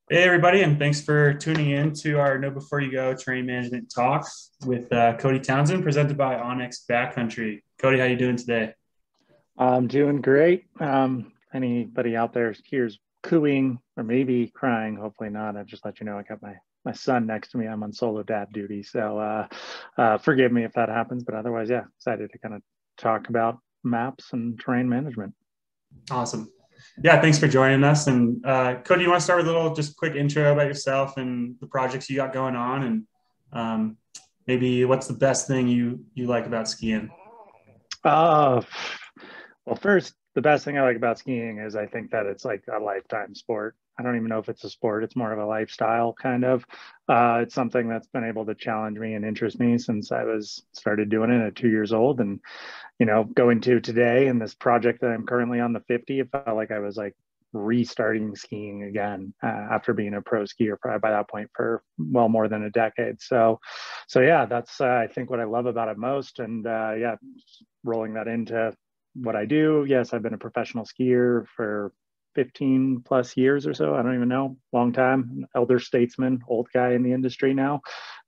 Hey, everybody, and thanks for tuning in to our Know Before You Go Terrain Management Talk with Cody Townsend, presented by Onyx Backcountry. Cody, how you doing today? I'm doing great. Anybody out there hears cooing or maybe crying, hopefully not. I just let you know I got my son next to me. I'm on solo dad duty, so forgive me if that happens. But otherwise, yeah, excited to kind of talk about maps and terrain management. Awesome. Yeah, thanks for joining us. And Cody, you want to start with a little just quick intro about yourself and the projects you got going on, and um, maybe what's the best thing you like about skiing? Uh, well, first, the best thing I like about skiing is I think that it's like a lifetime sport. I don't even know if it's a sport, it's more of a lifestyle kind of. It's something that's been able to challenge me and interest me since I was started doing it at 2 years old. And, going to today and this project that I'm currently on the 50, it felt like I was like restarting skiing again after being a pro skier probably by that point for well more than a decade. So yeah, that's I think what I love about it most. And yeah, rolling that into what I do. Yes, I've been a professional skier for 15 plus years or so. I don't even know, long time, elder statesman, old guy in the industry now,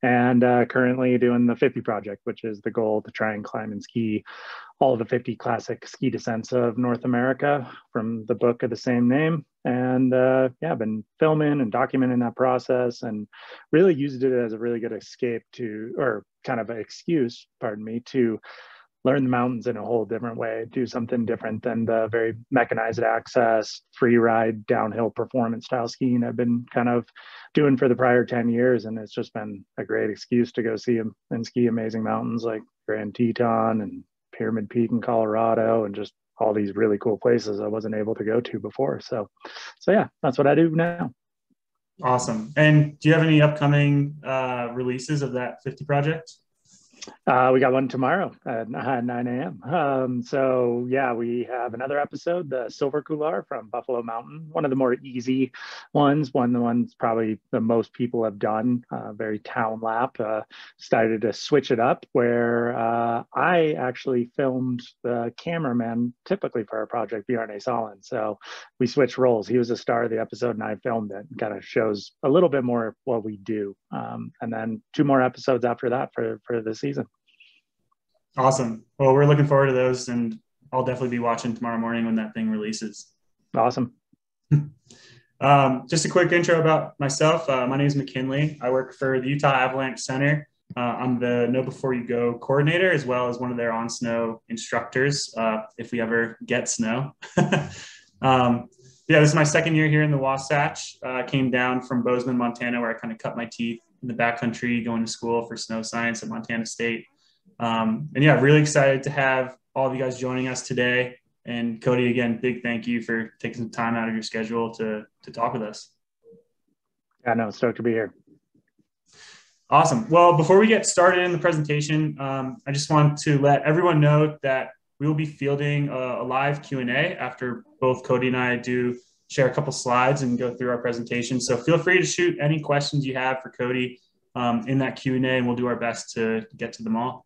and currently doing the 50 project, which is the goal to try and climb and ski all of the 50 classic ski descents of North America from the book of the same name. And yeah, I've been filming and documenting that process and really used it as a really good escape to, or kind of an excuse, pardon me, to learn the mountains in a whole different way, do something different than the very mechanized access, free ride, downhill performance style skiing I've been kind of doing for the prior 10 years. And it's just been a great excuse to go see them and ski amazing mountains like Grand Teton and Pyramid Peak in Colorado and just all these really cool places I wasn't able to go to before. So yeah, that's what I do now. Awesome. And do you have any upcoming releases of that 50 project? We got one tomorrow at 9 a.m. So yeah, we have another episode, the Silver Couloir from Buffalo Mountain, one of the more easy ones, one of the ones probably the most people have done, very town lap. Decided to switch it up where I actually filmed the cameraman typically for our project, Bjarne Solin. So we switched roles. He was a star of the episode and I filmed it. Kind of shows a little bit more of what we do. And then two more episodes after that for the season. Awesome. Well, we're looking forward to those, and I'll definitely be watching tomorrow morning when that thing releases. Awesome. Just a quick intro about myself. My name is MicKinley. I work for the Utah Avalanche Center. I'm the Know Before You Go coordinator, as well as one of their on snow instructors, if we ever get snow. Yeah, this is my second year here in the Wasatch. Came down from Bozeman, Montana, where I kind of cut my teeth in the backcountry, going to school for snow science at Montana State. And yeah, really excited to have all of you guys joining us today. And Cody, again, big thank you for taking some time out of your schedule to talk with us. Yeah, no, stoked to be here. Awesome. Well, before we get started in the presentation, I just want to let everyone know that we will be fielding a live Q&A after both Cody and I do share a couple slides and go through our presentation. So feel free to shoot any questions you have for Cody in that Q&A, and we'll do our best to get to them all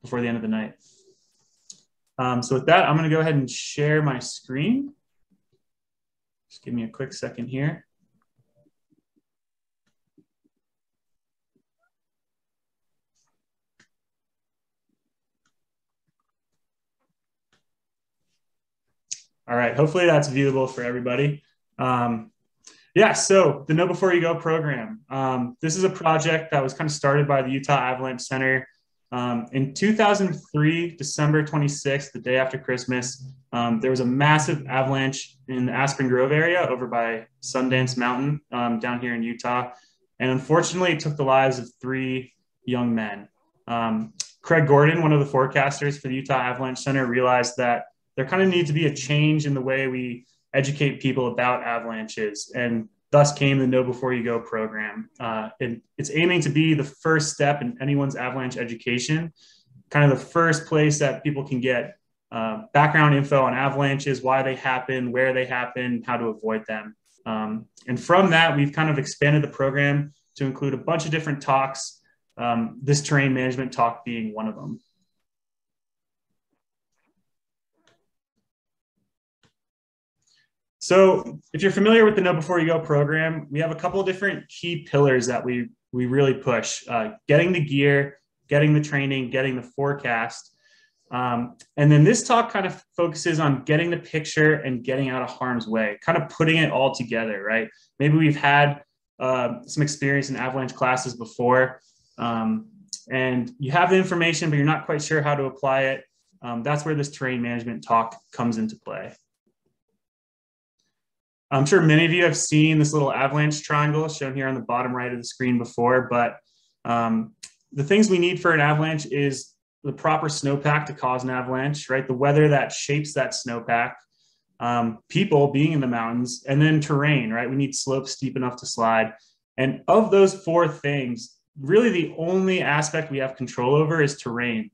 before the end of the night. So with that, I'm going to go ahead and share my screen. Just give me a quick second here. All right, hopefully that's viewable for everybody. Yeah, so the Know Before You Go program. This is a project that was kind of started by the Utah Avalanche Center in 2003, December 26th, the day after Christmas. There was a massive avalanche in the Aspen Grove area over by Sundance Mountain down here in Utah. And unfortunately, it took the lives of three young men. Craig Gordon, one of the forecasters for the Utah Avalanche Center, realized that there kind of needs to be a change in the way we educate people about avalanches, and thus came the Know Before You Go program. It's aiming to be the first step in anyone's avalanche education, kind of the first place that people can get background info on avalanches, why they happen, where they happen, how to avoid them. And from that, we've kind of expanded the program to include a bunch of different talks, this terrain management talk being one of them. So if you're familiar with the Know Before You Go program, we have a couple of different key pillars that we really push. Getting the gear, getting the training, getting the forecast. And then this talk kind of focuses on getting the picture and getting out of harm's way, kind of putting it all together, right? Maybe we've had some experience in avalanche classes before, and you have the information, but you're not quite sure how to apply it. That's where this terrain management talk comes into play. I'm sure many of you have seen this little avalanche triangle shown here on the bottom right of the screen before, but the things we need for an avalanche is the proper snowpack to cause an avalanche, right? The weather that shapes that snowpack, people being in the mountains, and then terrain, right? We need slopes steep enough to slide. And of those four things, really the only aspect we have control over is terrain.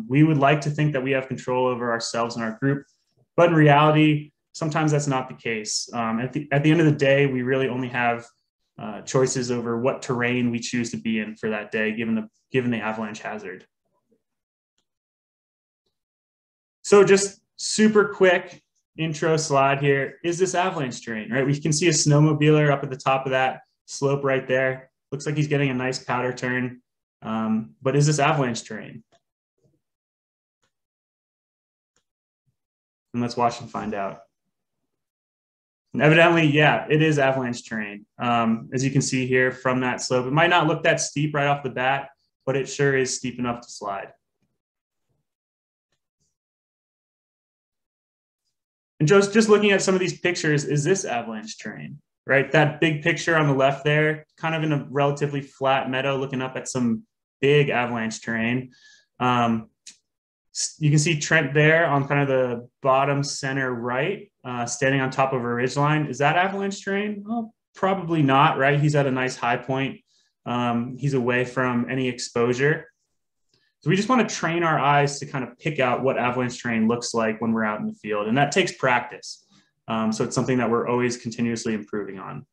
We would like to think that we have control over ourselves and our group, but in reality, sometimes that's not the case. At the end of the day, we really only have choices over what terrain we choose to be in for that day, given the avalanche hazard. So just super quick intro slide here. Is this avalanche terrain, right? We can see a snowmobiler up at the top of that slope right there. Looks like he's getting a nice powder turn. But is this avalanche terrain? And let's watch and find out. And evidently, yeah, it is avalanche terrain. As you can see here from that slope, it might not look that steep right off the bat, but it sure is steep enough to slide. And just looking at some of these pictures, is this avalanche terrain, right? That big picture on the left there, kind of in a relatively flat meadow, looking up at some big avalanche terrain. You can see Trent there on kind of the bottom center right, standing on top of a ridgeline. Is that avalanche terrain? Well, probably not, right? He's at a nice high point. He's away from any exposure. So we just want to train our eyes to kind of pick out what avalanche terrain looks like when we're out in the field. And that takes practice. So it's something that we're always continuously improving on.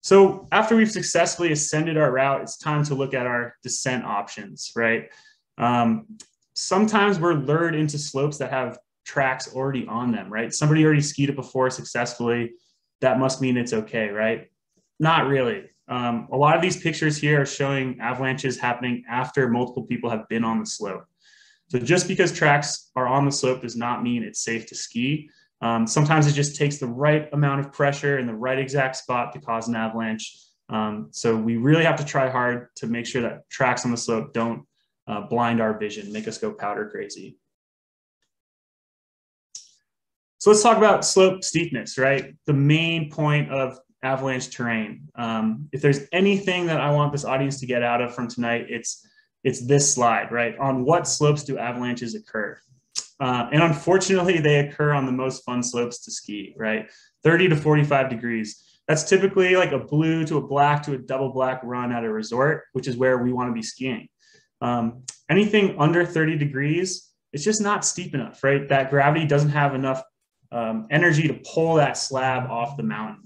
So after we've successfully ascended our route, it's time to look at our descent options, right? Sometimes we're lured into slopes that have tracks already on them, right? Somebody already skied it before successfully. That must mean it's okay, right? Not really. A lot of these pictures here are showing avalanches happening after multiple people have been on the slope. So just because tracks are on the slope does not mean it's safe to ski. Sometimes it just takes the right amount of pressure in the right exact spot to cause an avalanche. So we really have to try hard to make sure that tracks on the slope don't blind our vision, make us go powder crazy. So let's talk about slope steepness, right? The main point of avalanche terrain. If there's anything that I want this audience to get out of from tonight, it's this slide, right? On what slopes do avalanches occur? And unfortunately, they occur on the most fun slopes to ski, right? 30 to 45 degrees. That's typically like a blue to a black to a double black run at a resort, which is where we want to be skiing. Anything under 30 degrees, it's just not steep enough, right? That gravity doesn't have enough energy to pull that slab off the mountain.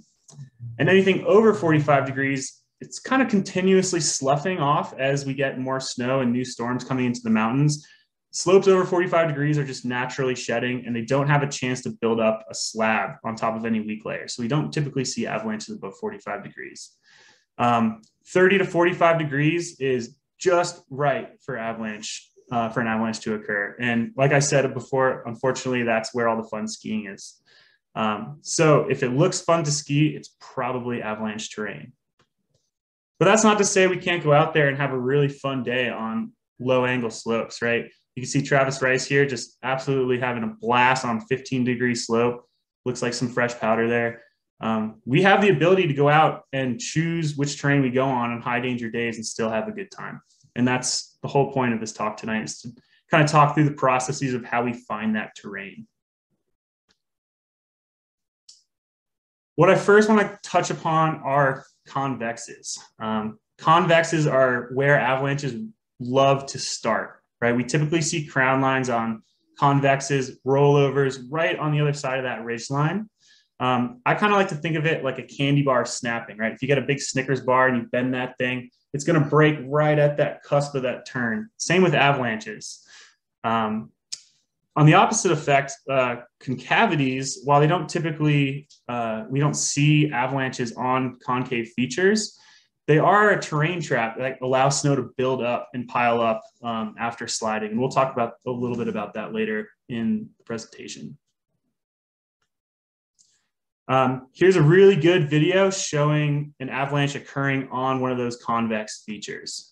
And anything over 45 degrees, it's kind of continuously sloughing off as we get more snow and new storms coming into the mountains. Slopes over 45 degrees are just naturally shedding, and they don't have a chance to build up a slab on top of any weak layer. So we don't typically see avalanches above 45 degrees. 30 to 45 degrees is just right for an avalanche to occur. And like I said before, unfortunately, that's where all the fun skiing is. So if it looks fun to ski, it's probably avalanche terrain. But that's not to say we can't go out there and have a really fun day on low angle slopes, right? You can see Travis Rice here just absolutely having a blast on 15-degree slope. Looks like some fresh powder there. We have the ability to go out and choose which terrain we go on high danger days and still have a good time. And that's the whole point of this talk tonight, is to kind of talk through the processes of how we find that terrain. What I first want to touch upon are convexes. Convexes are where avalanches love to start, right? We typically see crown lines on convexes, rollovers right on the other side of that ridge line. I kind of like to think of it like a candy bar snapping, right? If you get a big Snickers bar and you bend that thing, it's going to break right at that cusp of that turn. Same with avalanches. On the opposite effect, concavities, while they don't typically, we don't see avalanches on concave features, they are a terrain trap that allows snow to build up and pile up after sliding. And we'll talk about a little bit about that later in the presentation. Here's a really good video showing an avalanche occurring on one of those convex features.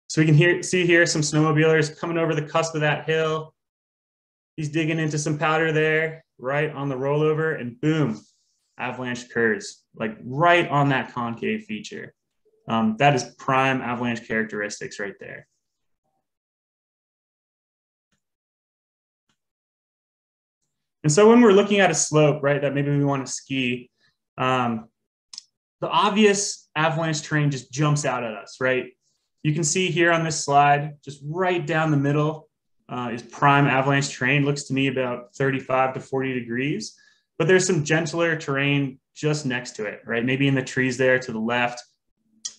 So we can see here some snowmobilers coming over the cusp of that hill. He's digging into some powder there, right on the rollover, and boom, avalanche occurs, like right on that concave feature. That is prime avalanche characteristics right there. And so when we're looking at a slope, right, that maybe we want to ski, the obvious avalanche terrain just jumps out at us, right? You can see here on this slide, just right down the middle is prime avalanche terrain. Looks to me about 35 to 40 degrees, but there's some gentler terrain just next to it, right? Maybe in the trees there to the left,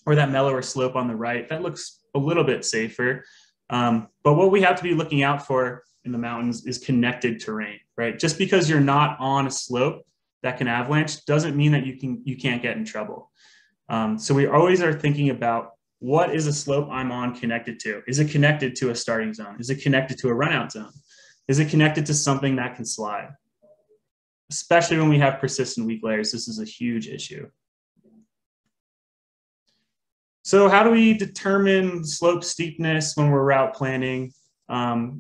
or that mellower slope on the right. That looks a little bit safer. But what we have to be looking out for in the mountains is connected terrain, right? Just because you're not on a slope that can avalanche doesn't mean that you can't get in trouble. So we always are thinking about, what is a slope I'm on connected to? Is it connected to a starting zone? Is it connected to a runout zone? Is it connected to something that can slide? Especially when we have persistent weak layers, this is a huge issue. So how do we determine slope steepness when we're route planning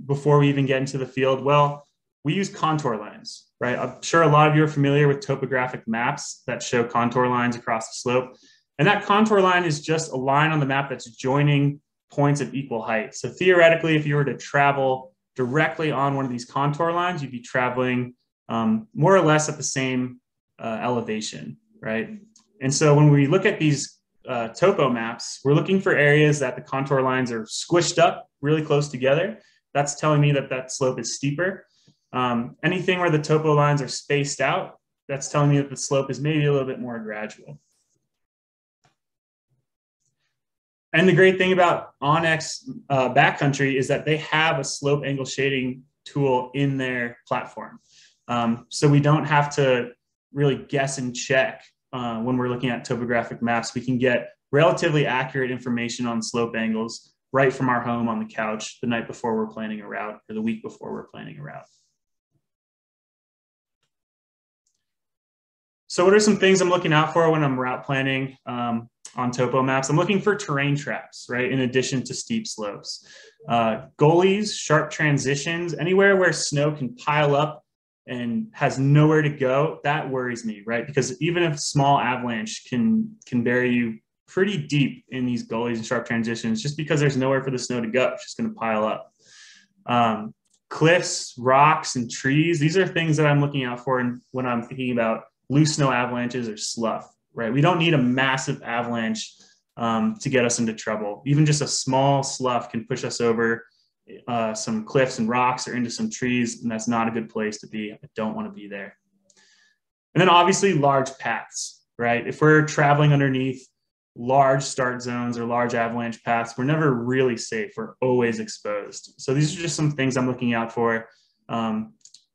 before we even get into the field? Well, we use contour lines, right? I'm sure a lot of you are familiar with topographic maps that show contour lines across the slope. And that contour line is just a line on the map that's joining points of equal height. So theoretically, if you were to travel directly on one of these contour lines, you'd be traveling more or less at the same elevation, right? And so when we look at these topo maps, we're looking for areas that the contour lines are squished up really close together. That's telling me that that slope is steeper. Anything where the topo lines are spaced out, that's telling me that the slope is maybe a little bit more gradual. And the great thing about onX Backcountry is that they have a slope angle shading tool in their platform. So we don't have to really guess and check when we're looking at topographic maps. We can get relatively accurate information on slope angles right from our home on the couch the night before we're planning a route, or the week before we're planning a route. So what are some things I'm looking out for when I'm route planning on topo maps? I'm looking for terrain traps, right? In addition to steep slopes. Gullies, sharp transitions, anywhere where snow can pile up and has nowhere to go, that worries me, right? Because even if small avalanche can bury you pretty deep in these gullies and sharp transitions, just because there's nowhere for the snow to go, it's just gonna pile up. Cliffs, rocks, and trees, these are things that I'm looking out for when I'm thinking about loose snow avalanches or slough, right? We don't need a massive avalanche to get us into trouble. Even just a small slough can push us over some cliffs and rocks or into some trees, and that's not a good place to be. I don't want to be there. And then obviously large paths, right? If we're traveling underneath large start zones or large avalanche paths, we're never really safe. We're always exposed. So these are just some things I'm looking out for. A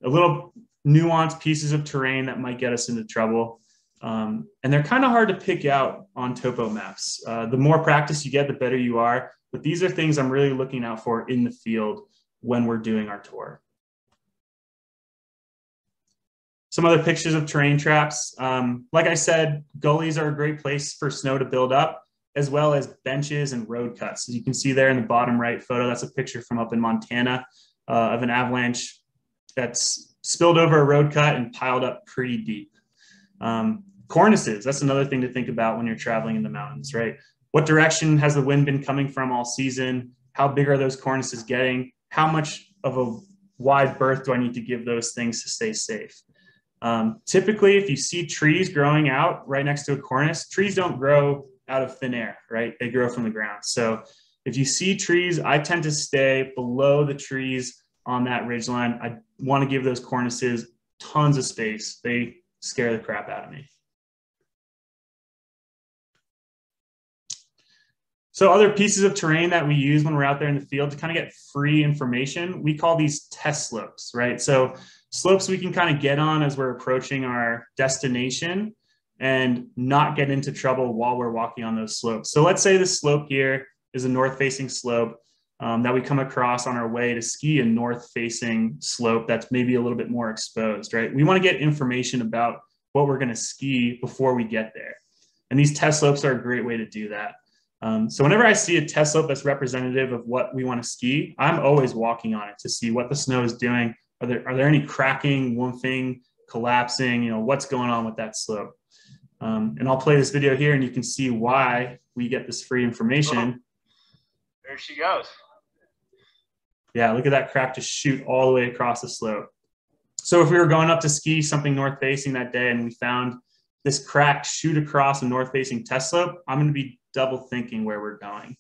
little nuanced pieces of terrain that might get us into trouble. And they're kind of hard to pick out on topo maps. The more practice you get, the better you are. But these are things I'm really looking out for in the field when we're doing our tour. Some other pictures of terrain traps. Like I said, gullies are a great place for snow to build up, as well as benches and road cuts. As you can see there in the bottom right photo, that's a picture from up in Montana of an avalanche that's spilled over a road cut and piled up pretty deep. Cornices, that's another thing to think about when you're traveling in the mountains, right? What direction has the wind been coming from all season? How big are those cornices getting? How much of a wide berth do I need to give those things to stay safe? Typically, if you see trees growing out right next to a cornice, trees don't grow out of thin air, right? They grow from the ground. So if you see trees, I tend to stay below the trees on that ridgeline. I want to give those cornices tons of space. They scare the crap out of me. So other pieces of terrain that we use when we're out there in the field to kind of get free information, we call these test slopes, right? So slopes we can kind of get on as we're approaching our destination and not get into trouble while we're walking on those slopes. So let's say this slope here is a north-facing slope that we come across on our way to ski a north-facing slope that's maybe a little bit more exposed, right? We want to get information about what we're going to ski before we get there. And these test slopes are a great way to do that. So whenever I see a test slope that's representative of what we want to ski, I'm always walking on it to see what the snow is doing. Are there any cracking, woofing, collapsing, you know, what's going on with that slope? And I'll play this video here and you can see why we get this free information. There she goes. Yeah, look at that crack just shoot all the way across the slope. So if we were going up to ski something north facing that day and we found this crack shoot across a north facing test slope, I'm going to be double thinking where we're going.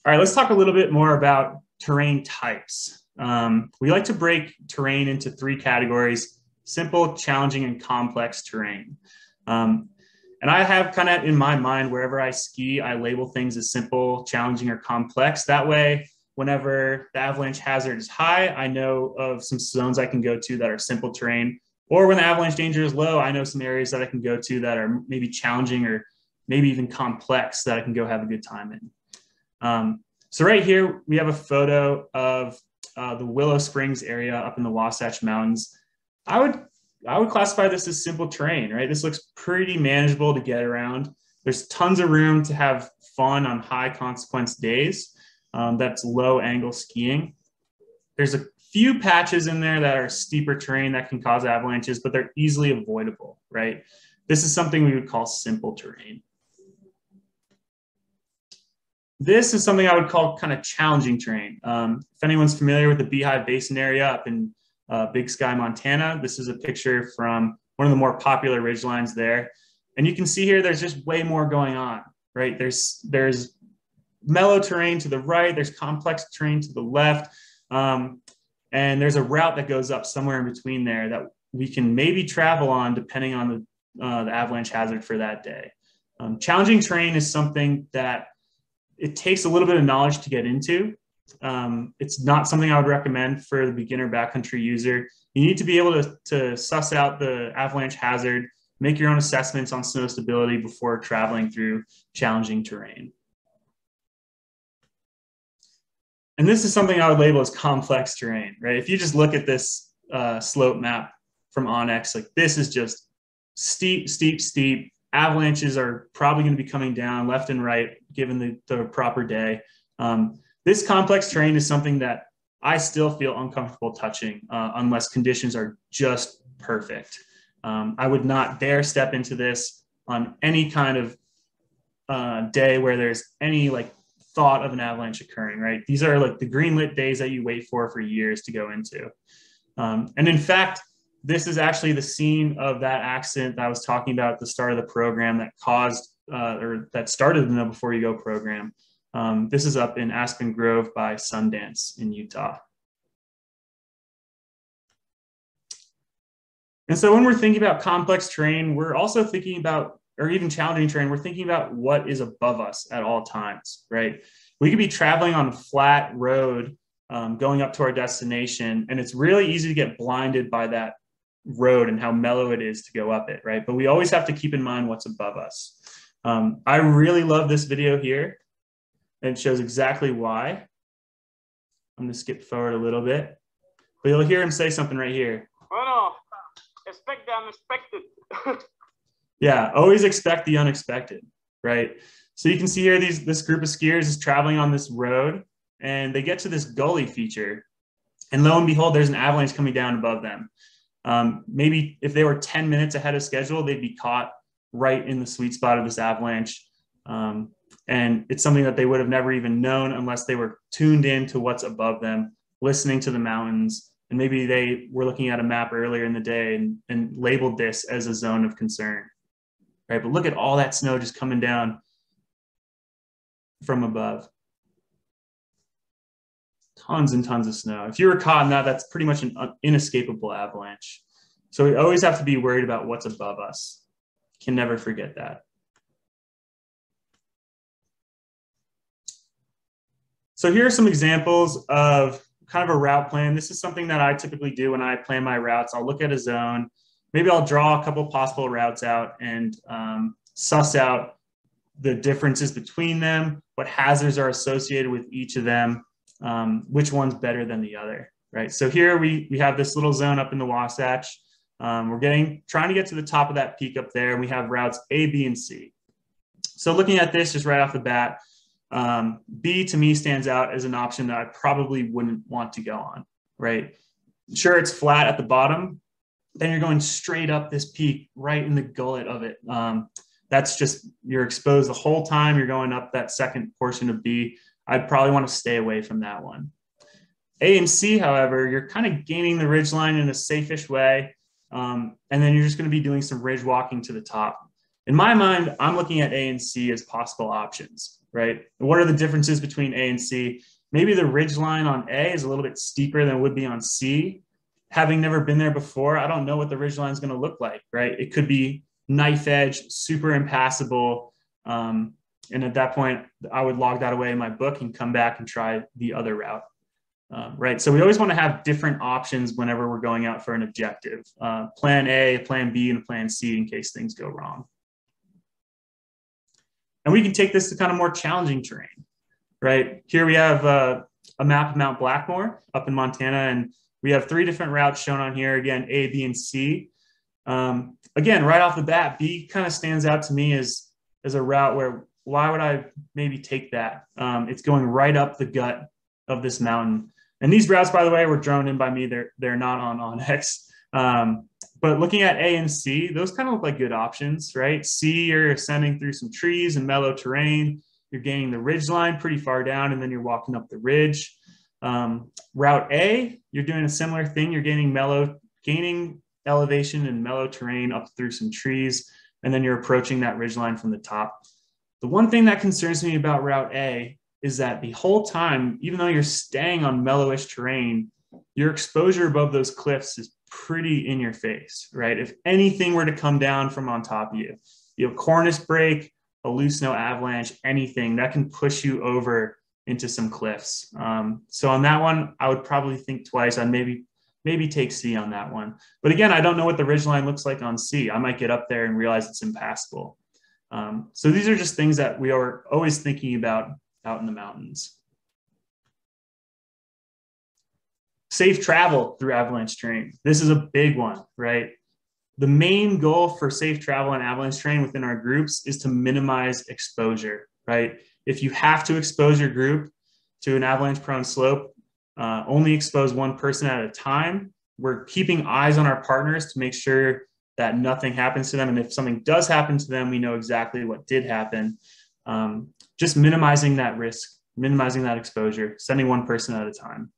All right, let's talk a little bit more about terrain types. We like to break terrain into 3 categories: simple, challenging, and complex terrain. And I have kind of in my mind, wherever I ski, I label things as simple, challenging, or complex. That way, whenever the avalanche hazard is high, I know of some zones I can go to that are simple terrain. Or when the avalanche danger is low, I know some areas that I can go to that are maybe challenging or maybe even complex that I can go have a good time in. So right here, we have a photo of the Willow Springs area up in the Wasatch Mountains. I would classify this as simple terrain, right? This looks pretty manageable to get around. There's tons of room to have fun on high consequence days. That's low angle skiing. There's a few patches in there that are steeper terrain that can cause avalanches, but they're easily avoidable, right? This is something we would call simple terrain. This is something I would call kind of challenging terrain. If anyone's familiar with the Beehive Basin area up in Big Sky, Montana, this is a picture from one of the more popular ridgelines there. And you can see here, there's just way more going on, right? There's mellow terrain to the right, there's complex terrain to the left, and there's a route that goes up somewhere in between there that we can maybe travel on depending on the avalanche hazard for that day. Challenging terrain is something that it takes a little bit of knowledge to get into. It's not something I would recommend for the beginner backcountry user. You need to be able to suss out the avalanche hazard, make your own assessments on snow stability before traveling through challenging terrain. And this is something I would label as complex terrain, right? If you just look at this slope map from Onyx, like this is just steep, steep, steep. Avalanches are probably going to be coming down left and right, given the proper day. This complex terrain is something that I still feel uncomfortable touching unless conditions are just perfect. I would not dare step into this on any kind of day where there's any like thought of an avalanche occurring, right? These are like the green lit days that you wait for years to go into. And in fact, this is actually the scene of that accident that I was talking about at the start of the program that caused, or that started the Know Before You Go program. This is up in Aspen Grove by Sundance in Utah. And so when we're thinking about complex terrain, we're also thinking about, or even challenging terrain, we're thinking about what is above us at all times, right? We could be traveling on a flat road going up to our destination, and it's really easy to get blinded by that road and how mellow it is to go up it, right? But we always have to keep in mind what's above us. I really love this video here. And it shows exactly why. I'm gonna skip forward a little bit, but you'll hear him say something right here. Oh no, expect the unexpected. Yeah, always expect the unexpected, right? So you can see here, this group of skiers is traveling on this road and they get to this gully feature, and lo and behold, there's an avalanche coming down above them. Maybe if they were 10 minutes ahead of schedule, they'd be caught right in the sweet spot of this avalanche. And it's something that they would have never even known unless they were tuned in to what's above them, listening to the mountains. And maybe they were looking at a map earlier in the day and labeled this as a zone of concern, right? But look at all that snow just coming down from above. Tons and tons of snow. If you were caught in that, that's pretty much an inescapable avalanche. So we always have to be worried about what's above us. Can never forget that. So here are some examples of kind of a route plan. This is something that I typically do when I plan my routes. I'll look at a zone. Maybe I'll draw a couple possible routes out and suss out the differences between them, what hazards are associated with each of them, which one's better than the other, right? So here we have this little zone up in the Wasatch. We're trying to get to the top of that peak up there, and we have routes A, B, and C. So looking at this just right off the bat, B to me stands out as an option that I probably wouldn't want to go on, right? Sure, it's flat at the bottom, then you're going straight up this peak right in the gullet of it. That's just, you're exposed the whole time you're going up that second portion of B. I'd probably want to stay away from that one. A and C, however, you're kind of gaining the ridgeline in a safe-ish way, and then you're just going to be doing some ridge walking to the top. In my mind, I'm looking at A and C as possible options, right? What are the differences between A and C? Maybe the ridge line on A is a little bit steeper than it would be on C. Having never been there before, I don't know what the ridge line is going to look like, right? It could be knife edge, super impassable. And at that point, I would log that away in my book and come back and try the other route, right? So we always want to have different options whenever we're going out for an objective. Plan A, plan B, and plan C in case things go wrong. And we can take this to kind of more challenging terrain, right? Here we have a map of Mount Blackmore up in Montana, and we have 3 different routes shown on here. Again, A, B, and C. Again, right off the bat, B kind of stands out to me as a route where, why would I maybe take that? It's going right up the gut of this mountain. And these routes, by the way, were drawn in by me. They're not on Onyx. But looking at A and C, those kind of look like good options, right? C, you're ascending through some trees and mellow terrain. You're gaining the ridge line pretty far down, and then you're walking up the ridge. Route A, you're doing a similar thing. You're gaining elevation and mellow terrain up through some trees, and then you're approaching that ridge line from the top. The one thing that concerns me about Route A is that the whole time, even though you're staying on mellowish terrain, your exposure above those cliffs is pretty in your face, right? If anything were to come down from on top of you, you have cornice break, a loose snow avalanche, anything that can push you over into some cliffs. So on that one, I would probably think twice. I'd maybe take C on that one. But again, I don't know what the ridgeline looks like on C. I might get up there and realize it's impassable. So these are just things that we are always thinking about out in the mountains. Safe travel through avalanche terrain. This is a big one, right? The main goal for safe travel on avalanche terrain within our groups is to minimize exposure, right? If you have to expose your group to an avalanche prone slope, only expose one person at a time. We're keeping eyes on our partners to make sure that nothing happens to them. And if something does happen to them, we know exactly what did happen. Just minimizing that risk, minimizing that exposure, sending one person at a time.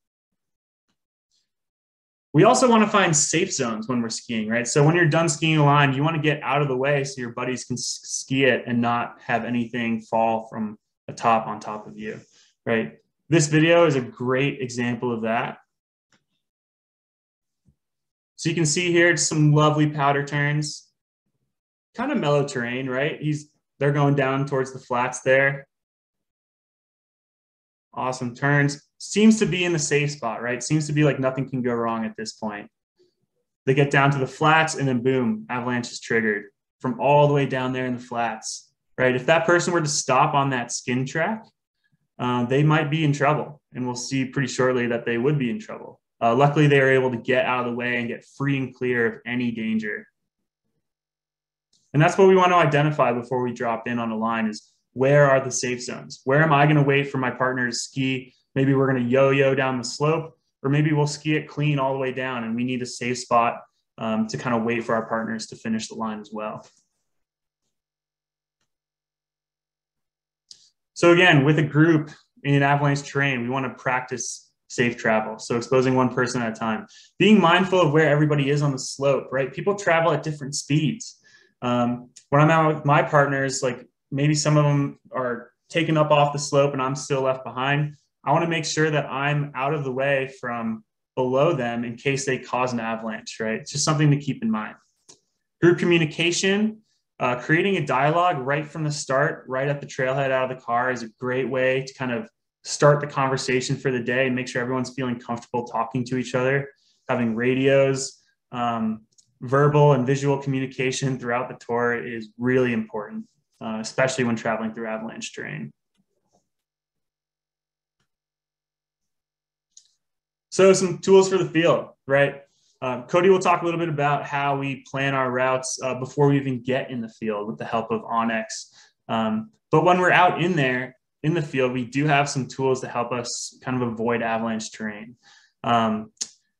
We also want to find safe zones when we're skiing, right? So when you're done skiing a line, you want to get out of the way so your buddies can ski it and not have anything fall from the top on top of you, right? This video is a great example of that. So you can see here, it's some lovely powder turns, kind of mellow terrain, right? They're going down towards the flats there. Awesome turns. Seems to be in the safe spot, right? Seems to be like nothing can go wrong at this point. They get down to the flats and then boom, avalanche is triggered from all the way down there in the flats, right? If that person were to stop on that skin track, they might be in trouble. And we'll see pretty shortly that they would be in trouble. Luckily, they were able to get out of the way and get free and clear of any danger. And that's what we want to identify before we drop in on a line is where are the safe zones? Where am I going to wait for my partner to ski? Maybe we're going to yo-yo down the slope, or maybe we'll ski it clean all the way down and we need a safe spot to kind of wait for our partners to finish the line as well. So again, with a group in avalanche terrain, we want to practice safe travel. So exposing one person at a time, being mindful of where everybody is on the slope, right? People travel at different speeds. When I'm out with my partners, like maybe some of them are taken up off the slope and I'm still left behind. I want to make sure that I'm out of the way from below them in case they cause an avalanche, right? It's just something to keep in mind. Group communication. creating a dialogue right from the start, right at the trailhead out of the car, is a great way to kind of start the conversation for the day and make sure everyone's feeling comfortable talking to each other. Having radios, verbal and visual communication throughout the tour is really important, especially when traveling through avalanche terrain. So some tools for the field, right? Cody will talk a little bit about how we plan our routes before we even get in the field with the help of Onyx. But when we're out in there, in the field, we do have some tools to help us kind of avoid avalanche terrain.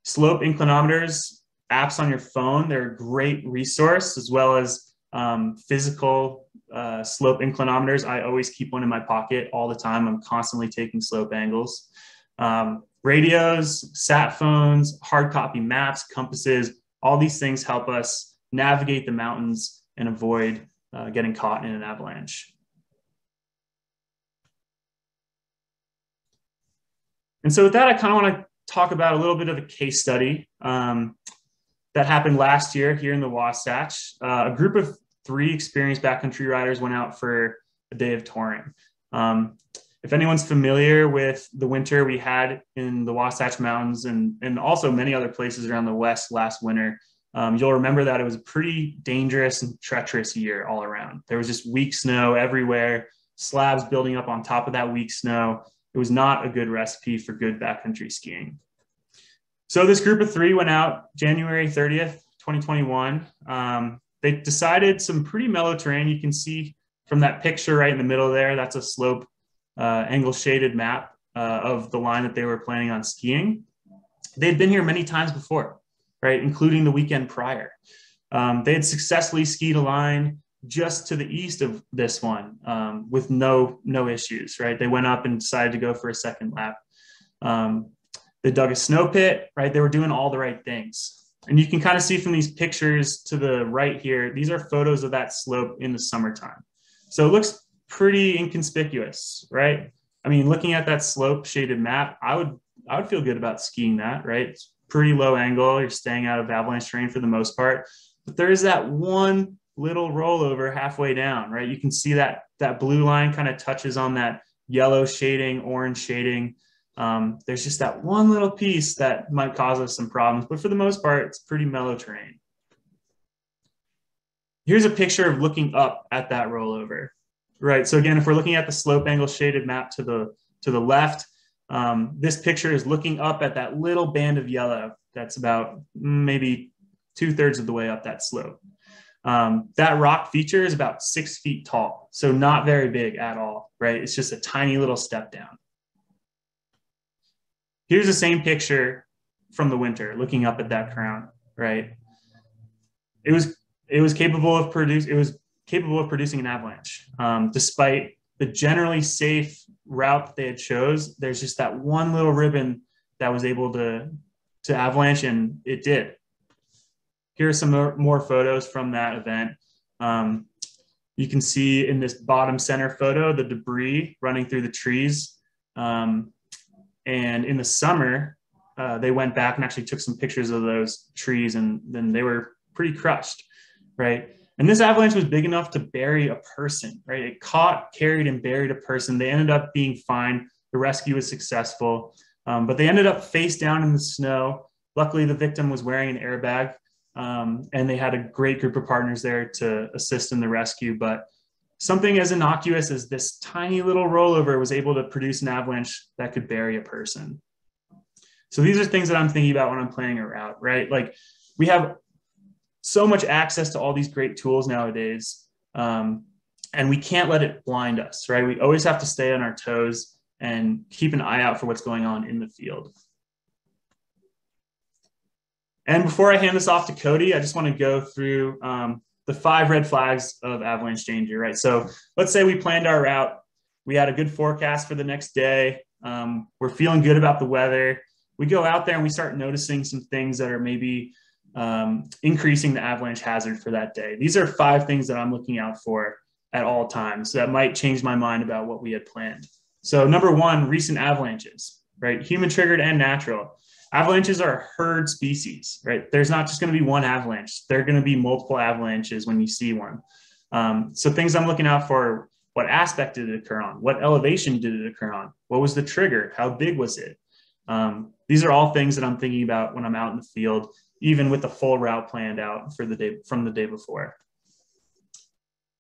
Slope inclinometers, apps on your phone, they're a great resource, as well as physical slope inclinometers. I always keep one in my pocket all the time. I'm constantly taking slope angles. Radios, sat phones, hard copy maps, compasses, all these things help us navigate the mountains and avoid getting caught in an avalanche. And so with that, I kind of want to talk about a little bit of a case study that happened last year here in the Wasatch. A group of 3 experienced backcountry riders went out for a day of touring. If anyone's familiar with the winter we had in the Wasatch Mountains and also many other places around the West last winter, you'll remember that it was a pretty dangerous and treacherous year all around. There was just weak snow everywhere, slabs building up on top of that weak snow. It was not a good recipe for good backcountry skiing. So this group of 3 went out January 30th, 2021. They decided some pretty mellow terrain. You can see from that picture right in the middle there, that's a slope angle shaded map of the line that they were planning on skiing. They'd been here many times before, right, including the weekend prior. They had successfully skied a line just to the east of this one with no issues, right? They went up and decided to go for a second lap. They dug a snow pit, right? They were doing all the right things. And you can kind of see from these pictures to the right here, these are photos of that slope in the summertime. So it looks pretty inconspicuous, right? I mean, looking at that slope shaded map, I would feel good about skiing that, right? It's pretty low angle. You're staying out of avalanche terrain for the most part, but there is that one little rollover halfway down, right? You can see that blue line kind of touches on that yellow shading, orange shading. There's just that one little piece that might cause us some problems, but for the most part, it's pretty mellow terrain. Here's a picture of looking up at that rollover. Right. So again, if we're looking at the slope angle shaded map to the left, this picture is looking up at that little band of yellow that's about maybe 2/3 of the way up that slope. That rock feature is about 6 feet tall, so not very big at all, right? It's just a tiny little step down. Here's the same picture from the winter, looking up at that crown, right? It was capable of producing an avalanche. Despite the generally safe route that they had chose, there's just that one little ribbon that was able to avalanche, and it did. Here are some more photos from that event. You can see in this bottom center photo, the debris running through the trees. And in the summer, they went back and actually took some pictures of those trees, and then they were pretty crushed, right? And this avalanche was big enough to bury a person, right? It caught, carried, and buried a person. They ended up being fine. The rescue was successful, but they ended up face down in the snow. Luckily, the victim was wearing an airbag, and they had a great group of partners there to assist in the rescue. But something as innocuous as this tiny little rollover was able to produce an avalanche that could bury a person. So these are things that I'm thinking about when I'm planning a route, right? Like, we have so much access to all these great tools nowadays, and we can't let it blind us, right? We always have to stay on our toes and keep an eye out for what's going on in the field. And before I hand this off to Cody, I just want to go through the 5 red flags of avalanche danger, right? So let's say we planned our route. We had a good forecast for the next day. We're feeling good about the weather. We go out there and we start noticing some things that are maybe increasing the avalanche hazard for that day. These are 5 things that I'm looking out for at all times that might change my mind about what we had planned. So number 1, recent avalanches, right? Human triggered and natural. Avalanches are a herd species, right? There's not just going to be one avalanche. There are going to be multiple avalanches when you see one. So things I'm looking out for: what aspect did it occur on? What elevation did it occur on? What was the trigger? How big was it? These are all things that I'm thinking about when I'm out in the field, even with the full route planned out for the day from the day before.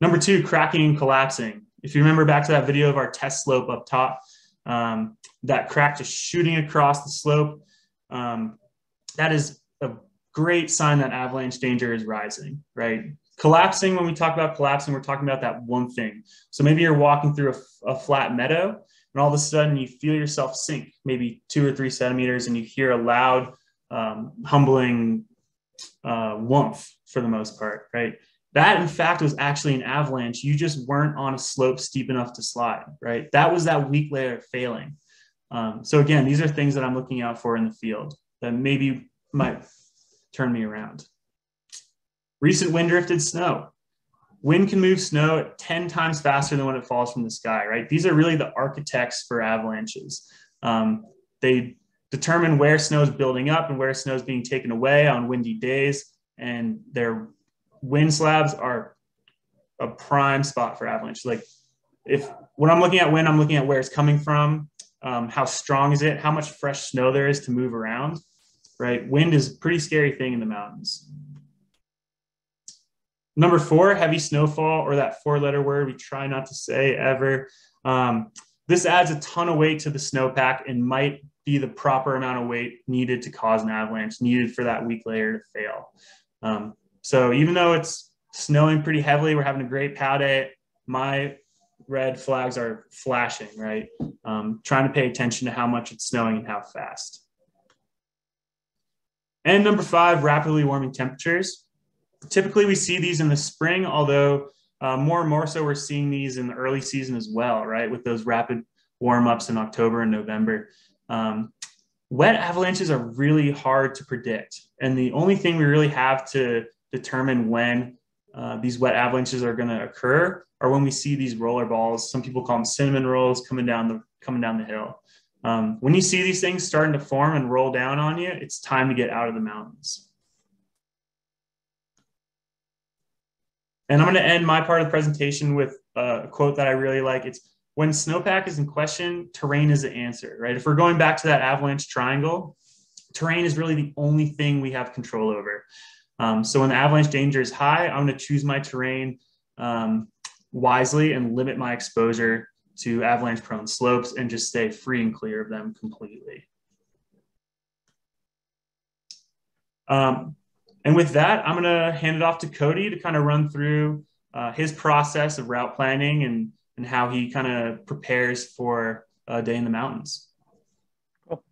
Number 2, cracking and collapsing. If you remember back to that video of our test slope up top, that crack just shooting across the slope, that is a great sign that avalanche danger is rising, right? Collapsing, when we talk about collapsing, we're talking about that one thing. So maybe you're walking through a flat meadow, and all of a sudden you feel yourself sink maybe 2 or 3 centimeters, and you hear a loud, humbling whoomph for the most part, right? That, in fact, was actually an avalanche. You just weren't on a slope steep enough to slide, right? That was that weak layer failing. So again, these are things that I'm looking out for in the field that maybe might turn me around. Recent wind drifted snow. Wind can move snow at 10 times faster than when it falls from the sky, right? These are really the architects for avalanches. They determine where snow is building up and where snow is being taken away on windy days, and their wind slabs are a prime spot for avalanche. Like, when I'm looking at wind, I'm looking at where it's coming from, how strong is it, how much fresh snow there is to move around, right? Wind is a pretty scary thing in the mountains. Number 4, heavy snowfall, or that 4-letter word we try not to say ever. This adds a ton of weight to the snowpack and might be the proper amount of weight needed to cause an avalanche, needed for that weak layer to fail. So even though it's snowing pretty heavily, we're having a great pow day, my red flags are flashing, right? Trying to pay attention to how much it's snowing and how fast. And number 5, rapidly warming temperatures. Typically, we see these in the spring, although more and more so we're seeing these in the early season as well, right? With those rapid warm-ups in October and November. Wet avalanches are really hard to predict. And the only thing we really have to determine when these wet avalanches are going to occur are when we see these roller balls. Some people call them cinnamon rolls coming down the hill. When you see these things starting to form and roll down on you, it's time to get out of the mountains. And I'm going to end my part of the presentation with a quote that I really like. It's, when snowpack is in question, terrain is the answer, right? If we're going back to that avalanche triangle, terrain is really the only thing we have control over. So when the avalanche danger is high, I'm going to choose my terrain wisely and limit my exposure to avalanche prone slopes and just stay free and clear of them completely. And with that, I'm going to hand it off to Cody to kind of run through his process of route planning and how he kind of prepares for a day in the mountains. Cool.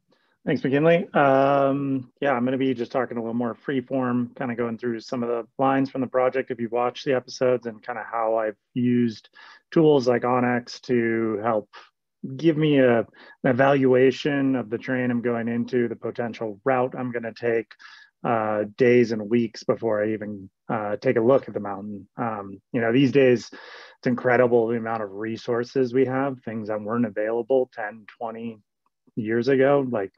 Thanks, McKinley. Yeah, I'm going to be just talking a little more free form, kind of going through some of the lines from the project if you've watched the episodes, and kind of how I've used tools like Onyx to help give me an evaluation of the terrain I'm going into, the potential route I'm going to take, days and weeks before I even take a look at the mountain. You know, these days, it's incredible the amount of resources we have, things that weren't available 10, 20 years ago. Like,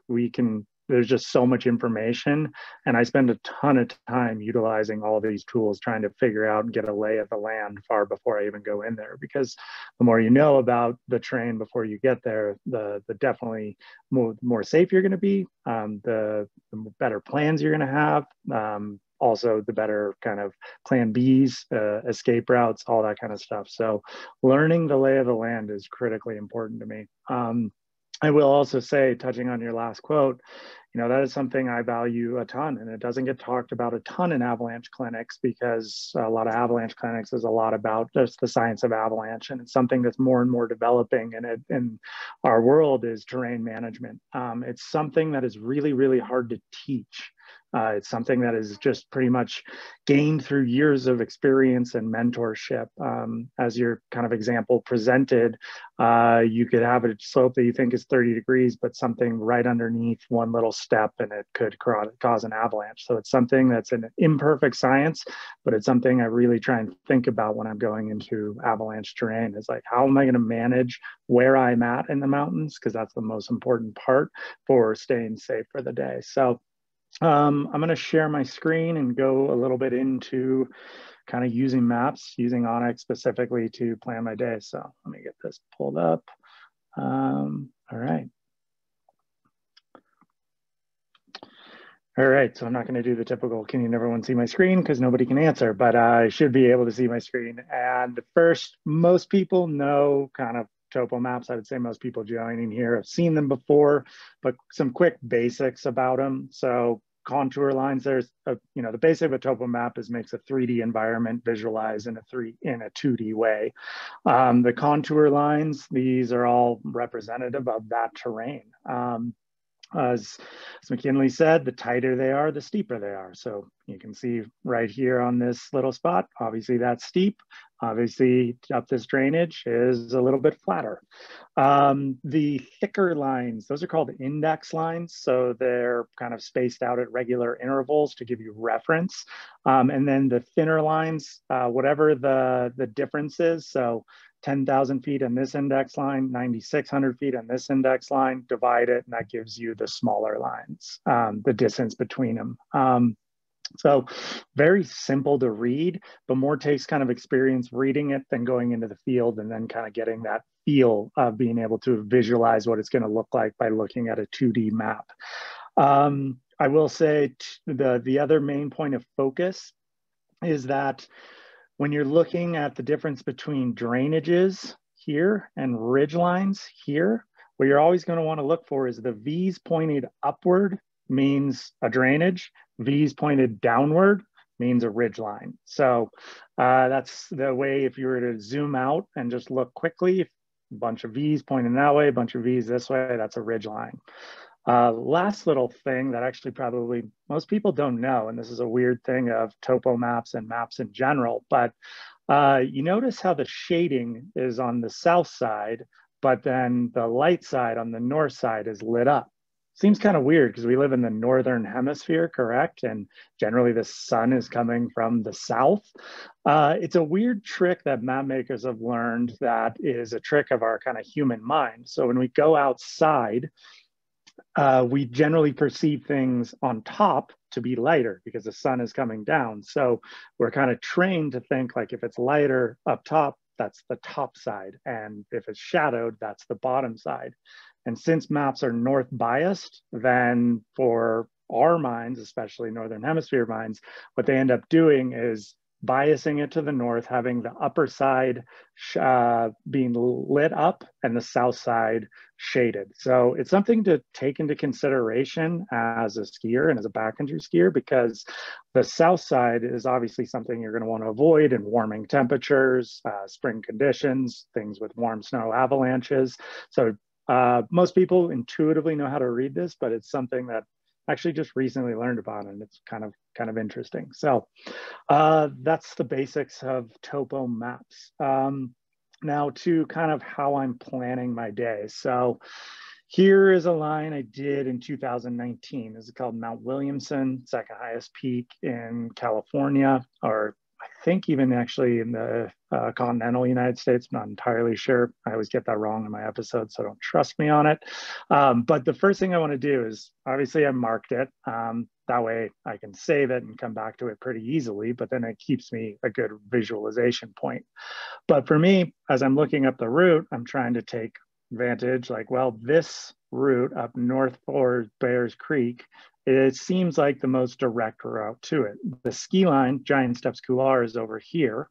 there's just so much information, and I spend a ton of time utilizing all of these tools, trying to figure out and get a lay of the land far before I even go in there, because the more you know about the terrain before you get there, the definitely more safe you're going to be, the better plans you're going to have, also the better kind of plan Bs, escape routes, all that kind of stuff. So learning the lay of the land is critically important to me. I will also say, touching on your last quote, you know, that is something I value a ton, and it doesn't get talked about a ton in avalanche clinics, because a lot of avalanche clinics is a lot about just the science of avalanche, and it's something that's more and more developing in our world is terrain management. It's something that is really, really hard to teach. It's something that is just pretty much gained through years of experience and mentorship. As your kind of example presented, you could have a slope that you think is 30 degrees, but something right underneath one little step, and it could cause an avalanche. So it's something that's an imperfect science, but it's something I really try and think about when I'm going into avalanche terrain. Is like, how am I going to manage where I'm at in the mountains? Because that's the most important part for staying safe for the day. So I'm going to share my screen and go a little bit into kind of using maps, using Onyx specifically to plan my day. So let me get this pulled up. All right. All right, so I'm not going to do the typical can everyone see my screen because nobody can answer, but I should be able to see my screen. And first, most people know kind of topo maps. I would say most people joining here have seen them before, but some quick basics about them. So contour lines, there's the basic of a topo map is makes a 3D environment visualize in a 2D way. The contour lines, these are all representative of that terrain. As McKinley said, the tighter they are, the steeper they are. So you can see right here on this little spot, obviously that's steep. Obviously up this drainage is a little bit flatter. The thicker lines, those are called index lines. So they're kind of spaced out at regular intervals to give you reference. And then the thinner lines, whatever the difference is, so 10,000 feet on this index line, 9,600 feet on this index line, divide it, and that gives you the smaller lines, the distance between them. So very simple to read, but more takes kind of experience reading it than going into the field and then kind of getting that feel of being able to visualize what it's going to look like by looking at a 2D map. I will say the other main point of focus is that when you're looking at the difference between drainages here and ridge lines here, what you're always going to want to look for is the V's pointed upward means a drainage, V's pointed downward means a ridge line. So that's the way if you were to zoom out and just look quickly, a bunch of V's pointing that way, a bunch of V's this way, that's a ridge line. Last little thing that actually probably most people don't know, and this is a weird thing of topo maps and maps in general, but you notice how the shading is on the south side, but then the light side on the north side is lit up. Seems kind of weird because we live in the northern hemisphere, correct? And generally the sun is coming from the south. It's a weird trick that map makers have learned that is a trick of our kind of human mind. So when we go outside, we generally perceive things on top to be lighter because the sun is coming down. So we're kind of trained to think like if it's lighter up top, that's the top side. And if it's shadowed, that's the bottom side. And since maps are north biased, then for our minds, especially Northern Hemisphere minds, what they end up doing is biasing it to the north, having the upper side being lit up and the south side shaded. So it's something to take into consideration as a skier and as a backcountry skier, because the south side is obviously something you're going to want to avoid in warming temperatures, spring conditions, things with warm snow avalanches. So most people intuitively know how to read this, but it's something that actually just recently learned about, and it's kind of interesting. So that's the basics of topo maps. Now to kind of how I'm planning my day. So here is a line I did in 2019. This is called Mount Williamson, second highest peak in California, or I think even actually in the continental United States. I'm not entirely sure. I always get that wrong in my episodes, so don't trust me on it. But the first thing I want to do is, obviously I marked it. That way I can save it and come back to it pretty easily, but then it keeps me a good visualization point. But for me, as I'm looking up the route, I'm trying to take advantage, like, well, this route up north for Bears Creek, it seems like the most direct route to it. The ski line, Giant Steps Couloir, is over here.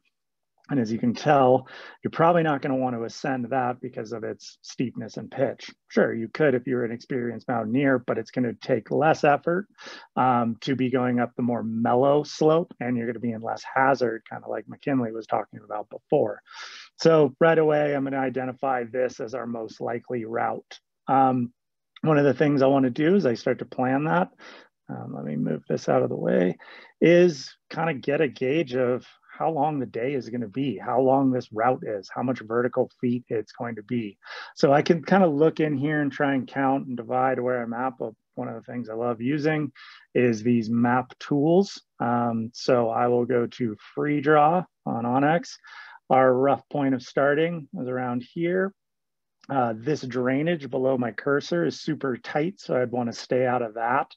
And as you can tell, you're probably not going to want to ascend that because of its steepness and pitch. Sure, you could if you're an experienced mountaineer, but it's going to take less effort to be going up the more mellow slope, and you're going to be in less hazard, kind of like McKinley was talking about before. So right away, I'm going to identify this as our most likely route. One of the things I want to do as I start to plan that, let me move this out of the way, is kind of get a gauge of how long the day is going to be, how long this route is, how much vertical feet it's going to be. So I can kind of look in here and try and count and divide where I'm at. But one of the things I love using is these map tools. So I will go to Free Draw on Onyx. Our rough point of starting is around here. This drainage below my cursor is super tight, so I'd want to stay out of that.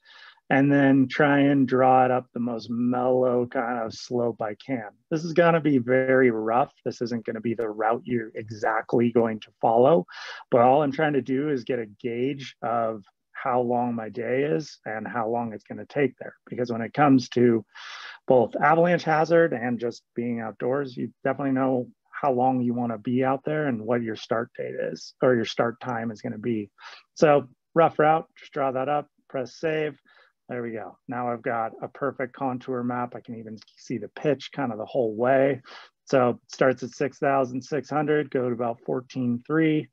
and then try and draw it up the most mellow kind of slope I can. This is going to be very rough. This isn't going to be the route you're exactly going to follow, but all I'm trying to do is get a gauge of how long my day is and how long it's going to take there. Because when it comes to both avalanche hazard and just being outdoors, you definitely know how long you want to be out there and what your start date is, or your start time is going to be. So rough route, just draw that up, press save. There we go. Now I've got a perfect contour map. I can even see the pitch kind of the whole way. So it starts at 6,600, go to about 14.3,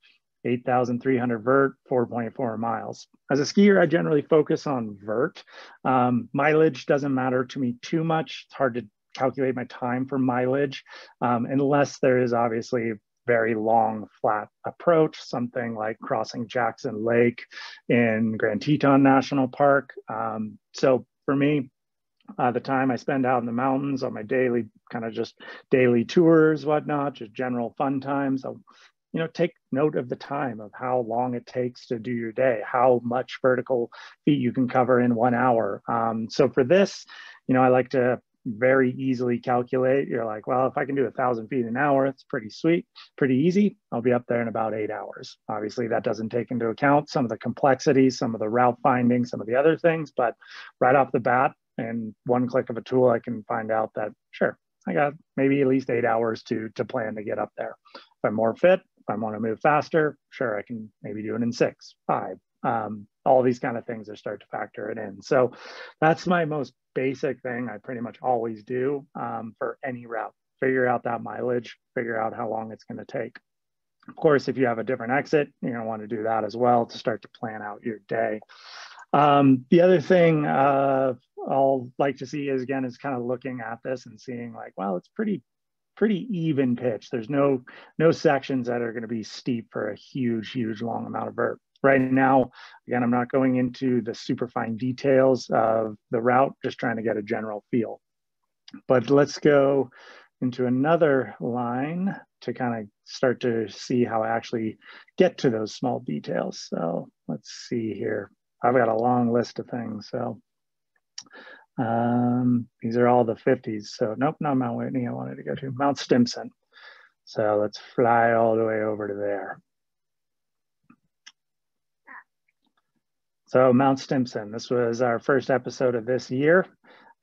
8,300 vert, 4.4 miles. As a skier, I generally focus on vert. Mileage doesn't matter to me too much. It's hard to calculate my time for mileage, unless there is obviously very long flat approach, something like crossing Jackson Lake in Grand Teton National Park. So for me, the time I spend out in the mountains on my daily kind of just daily tours, whatnot, just general fun times, I'll take note of the time of how long it takes to do your day, how much vertical feet you can cover in 1 hour. So for this, I like to very easily calculate. You're like, well, if I can do 1,000 feet an hour, it's pretty sweet, pretty easy. I'll be up there in about 8 hours. Obviously, that doesn't take into account some of the complexities, some of the route finding, some of the other things. But right off the bat, and one click of a tool, I can find out that, sure, I got maybe at least 8 hours to plan to get up there. If I'm more fit, if I want to move faster, sure, I can maybe do it in 6, 5. All these kind of things that start to factor it in. So that's my most basic thing I pretty much always do for any route. Figure out that mileage, figure out how long it's going to take. Of course, if you have a different exit, you're going to want to do that as well to start to plan out your day. The other thing I'll like to see is, again, is kind of looking at this and seeing like, well, it's pretty even pitch. There's no sections that are going to be steep for a huge long amount of vert. Right now, again, I'm not going into the super fine details of the route, just trying to get a general feel. But let's go into another line to kind of start to see how I actually get to those small details. So let's see here. I've got a long list of things. So these are all the 50s. So nope, not Mount Whitney I wanted to go to, Mount Stimson. So let's fly all the way over to there. So Mount Stimson, this was our first episode of this year.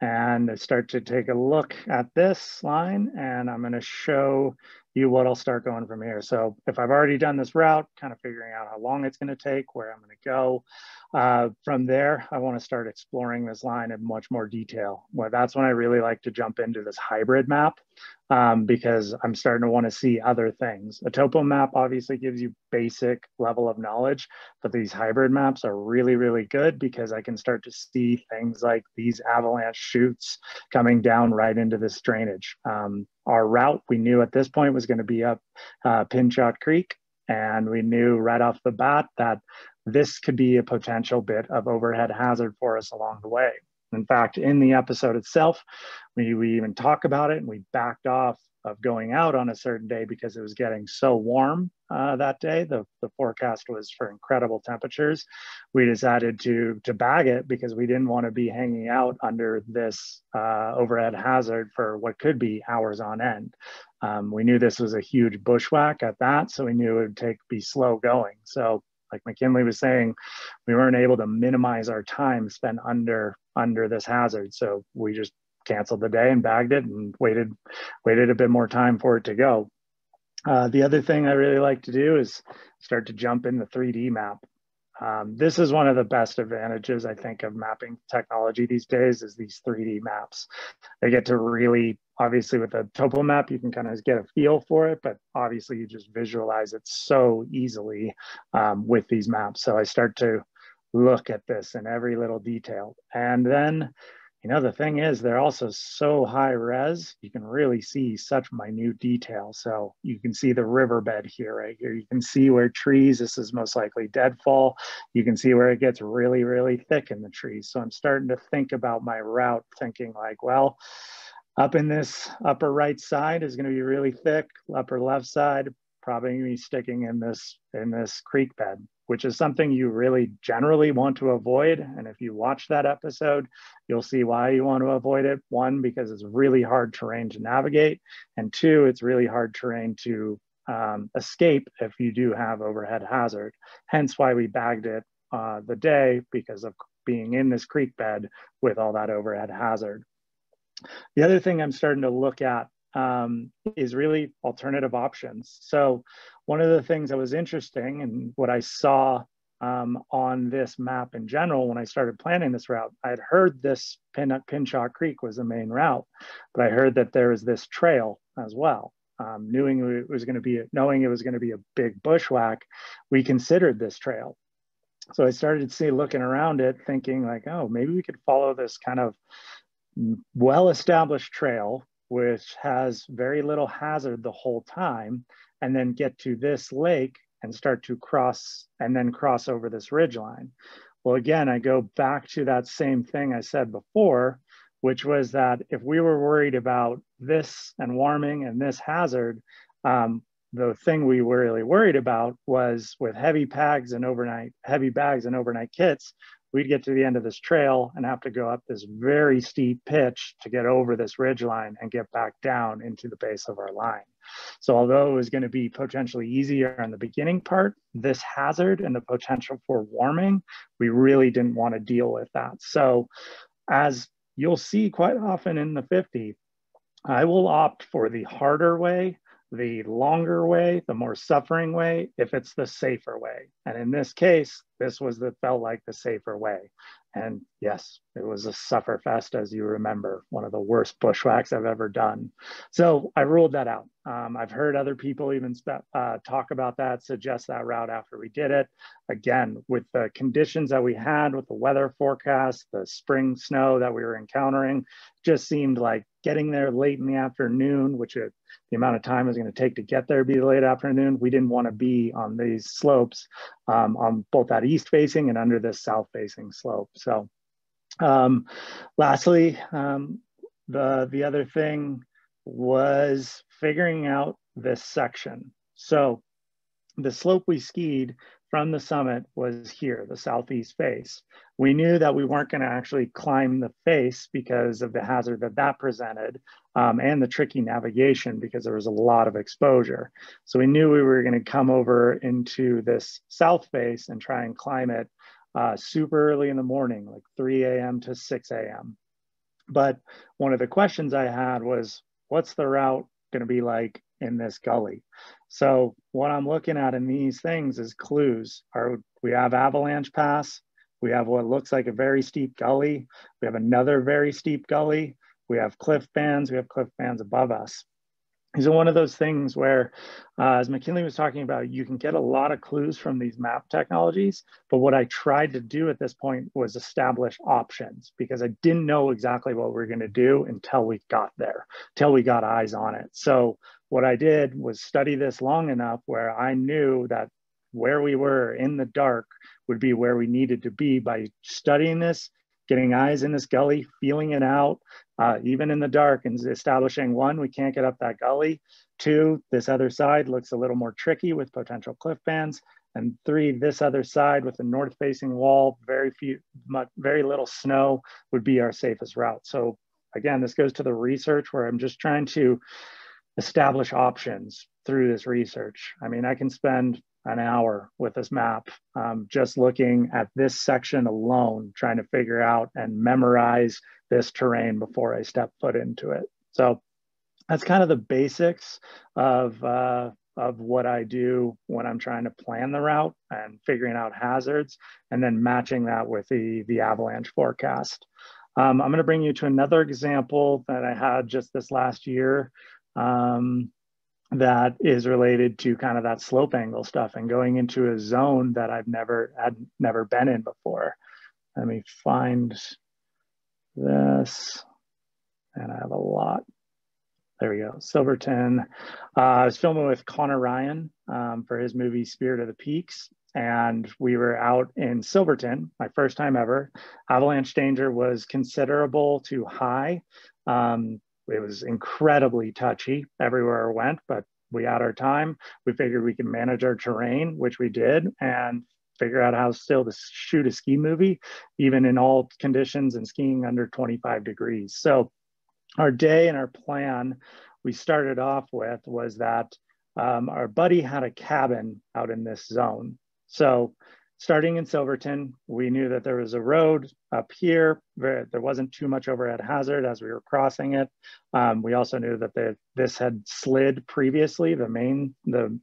And I start to take a look at this line, and I'm going to show you what I'll start going from here. So if I've already done this route, kind of figuring out how long it's going to take, where I'm going to go. From there, I want to start exploring this line in much more detail. Well, that's when I really like to jump into this hybrid map because I'm starting to want to see other things. A topo map obviously gives you basic level of knowledge, but these hybrid maps are really good because I can start to see things like these avalanche chutes coming down right into this drainage. Our route, we knew at this point, was going to be up Pinchot Creek, and we knew right off the bat that this could be a potential bit of overhead hazard for us along the way. In fact, in the episode itself, we even talk about it, and we backed off of going out on a certain day because it was getting so warm that day. The forecast was for incredible temperatures. We decided to bag it because we didn't want to be hanging out under this overhead hazard for what could be hours on end. We knew this was a huge bushwhack at that, so we knew it would be slow going. So like McKinley was saying, we weren't able to minimize our time spent under this hazard. So we just canceled the day and bagged it and waited a bit more time for it to go. The other thing I really like to do is start to jump in the 3D map. This is one of the best advantages, I think, of mapping technology these days is these 3D maps. They get to really, obviously with a topo map, you can kind of get a feel for it, but obviously you just visualize it so easily with these maps. So I start to look at this in every little detail. And then, the thing is, they're also so high res, you can really see such minute detail. So you can see the riverbed here, right here. You can see where trees, this is most likely deadfall. You can see where it gets really thick in the trees. So I'm starting to think about my route, thinking like, well, up in this upper right side is going to be really thick, upper left side, probably gonna be sticking in this creek bed, which is something you really generally want to avoid. And if you watch that episode, you'll see why you want to avoid it. One, because it's really hard terrain to navigate. And two, it's really hard terrain to escape if you do have overhead hazard. Hence why we bagged it the day, because of being in this creek bed with all that overhead hazard. The other thing I'm starting to look at is really alternative options. So one of the things that was interesting and what I saw on this map in general, when I started planning this route, I had heard this Pinchot Creek was the main route, but I heard that there was this trail as well. Knowing it was going to be a big bushwhack, we considered this trail. So I started looking around it, thinking like, oh, maybe we could follow this kind of well-established trail, which has very little hazard the whole time, and then get to this lake and start to cross over this ridgeline. Well, again, I go back to that same thing I said before, which was that if we were worried about this and warming and this hazard, the thing we were really worried about was with heavy bags and overnight kits, we'd get to the end of this trail and have to go up this very steep pitch to get over this ridgeline and get back down into the base of our line. So although it was going to be potentially easier on the beginning part, this hazard and the potential for warming, we really didn't want to deal with that. So as you'll see quite often in the 50, I will opt for the harder way, the longer way, the more suffering way, if it's the safer way. And in this case, this felt like the safer way. And yes, it was a sufferfest, as you remember, one of the worst bushwhacks I've ever done. So I ruled that out. I've heard other people even talk about that, suggest that route after we did it. Again, with the conditions that we had, with the weather forecast, the spring snow that we were encountering, just seemed like getting there late in the afternoon, which the amount of time it was going to take to get there be late afternoon. We didn't want to be on these slopes on both that east facing and under this south facing slope. So lastly, the other thing was figuring out this section. So the slope we skied from the summit was here, the southeast face. We knew that we weren't going to actually climb the face because of the hazard that presented and the tricky navigation because there was a lot of exposure. So we knew we were going to come over into this south face and try and climb it super early in the morning, like 3 a.m. to 6 a.m. But one of the questions I had was, what's the route going to be like in this gully? So what I'm looking at in these things is clues. We have Avalanche Pass. We have what looks like a very steep gully. We have another very steep gully. We have cliff bands. We have cliff bands above us. These are one of those things where, as McKinley was talking about, you can get a lot of clues from these map technologies. But what I tried to do at this point was establish options because I didn't know exactly what we were going to do until we got there, till we got eyes on it. So what I did was study this long enough where I knew that where we were in the dark would be where we needed to be by studying this, getting eyes in this gully, feeling it out, even in the dark, and establishing one, we can't get up that gully. Two, this other side looks a little more tricky with potential cliff bands. And three, this other side with the north facing wall, very little snow would be our safest route. So again, this goes to the research where I'm just trying to establish options through this research. I mean, I can spend an hour with this map, just looking at this section alone, trying to figure out and memorize this terrain before I step foot into it. So that's kind of the basics of what I do when I'm trying to plan the route and figuring out hazards and then matching that with the avalanche forecast. I'm going to bring you to another example that I had just this last year. That is related to kind of that slope angle stuff and going into a zone that I've never been in before. Let me find this, and I have a lot. There we go, Silverton. I was filming with Connor Ryan for his movie Spirit of the Peaks, and we were out in Silverton, my first time ever. Avalanche danger was considerable to high. It was incredibly touchy everywhere I went, but we had our time. We figured we could manage our terrain, which we did, and figure out how still to shoot a ski movie, even in all conditions and skiing under 25 degrees. So our day and our plan we started off with was that our buddy had a cabin out in this zone. So starting in Silverton, we knew that there was a road up here. There wasn't too much overhead hazard as we were crossing it. We also knew that this had slid previously, the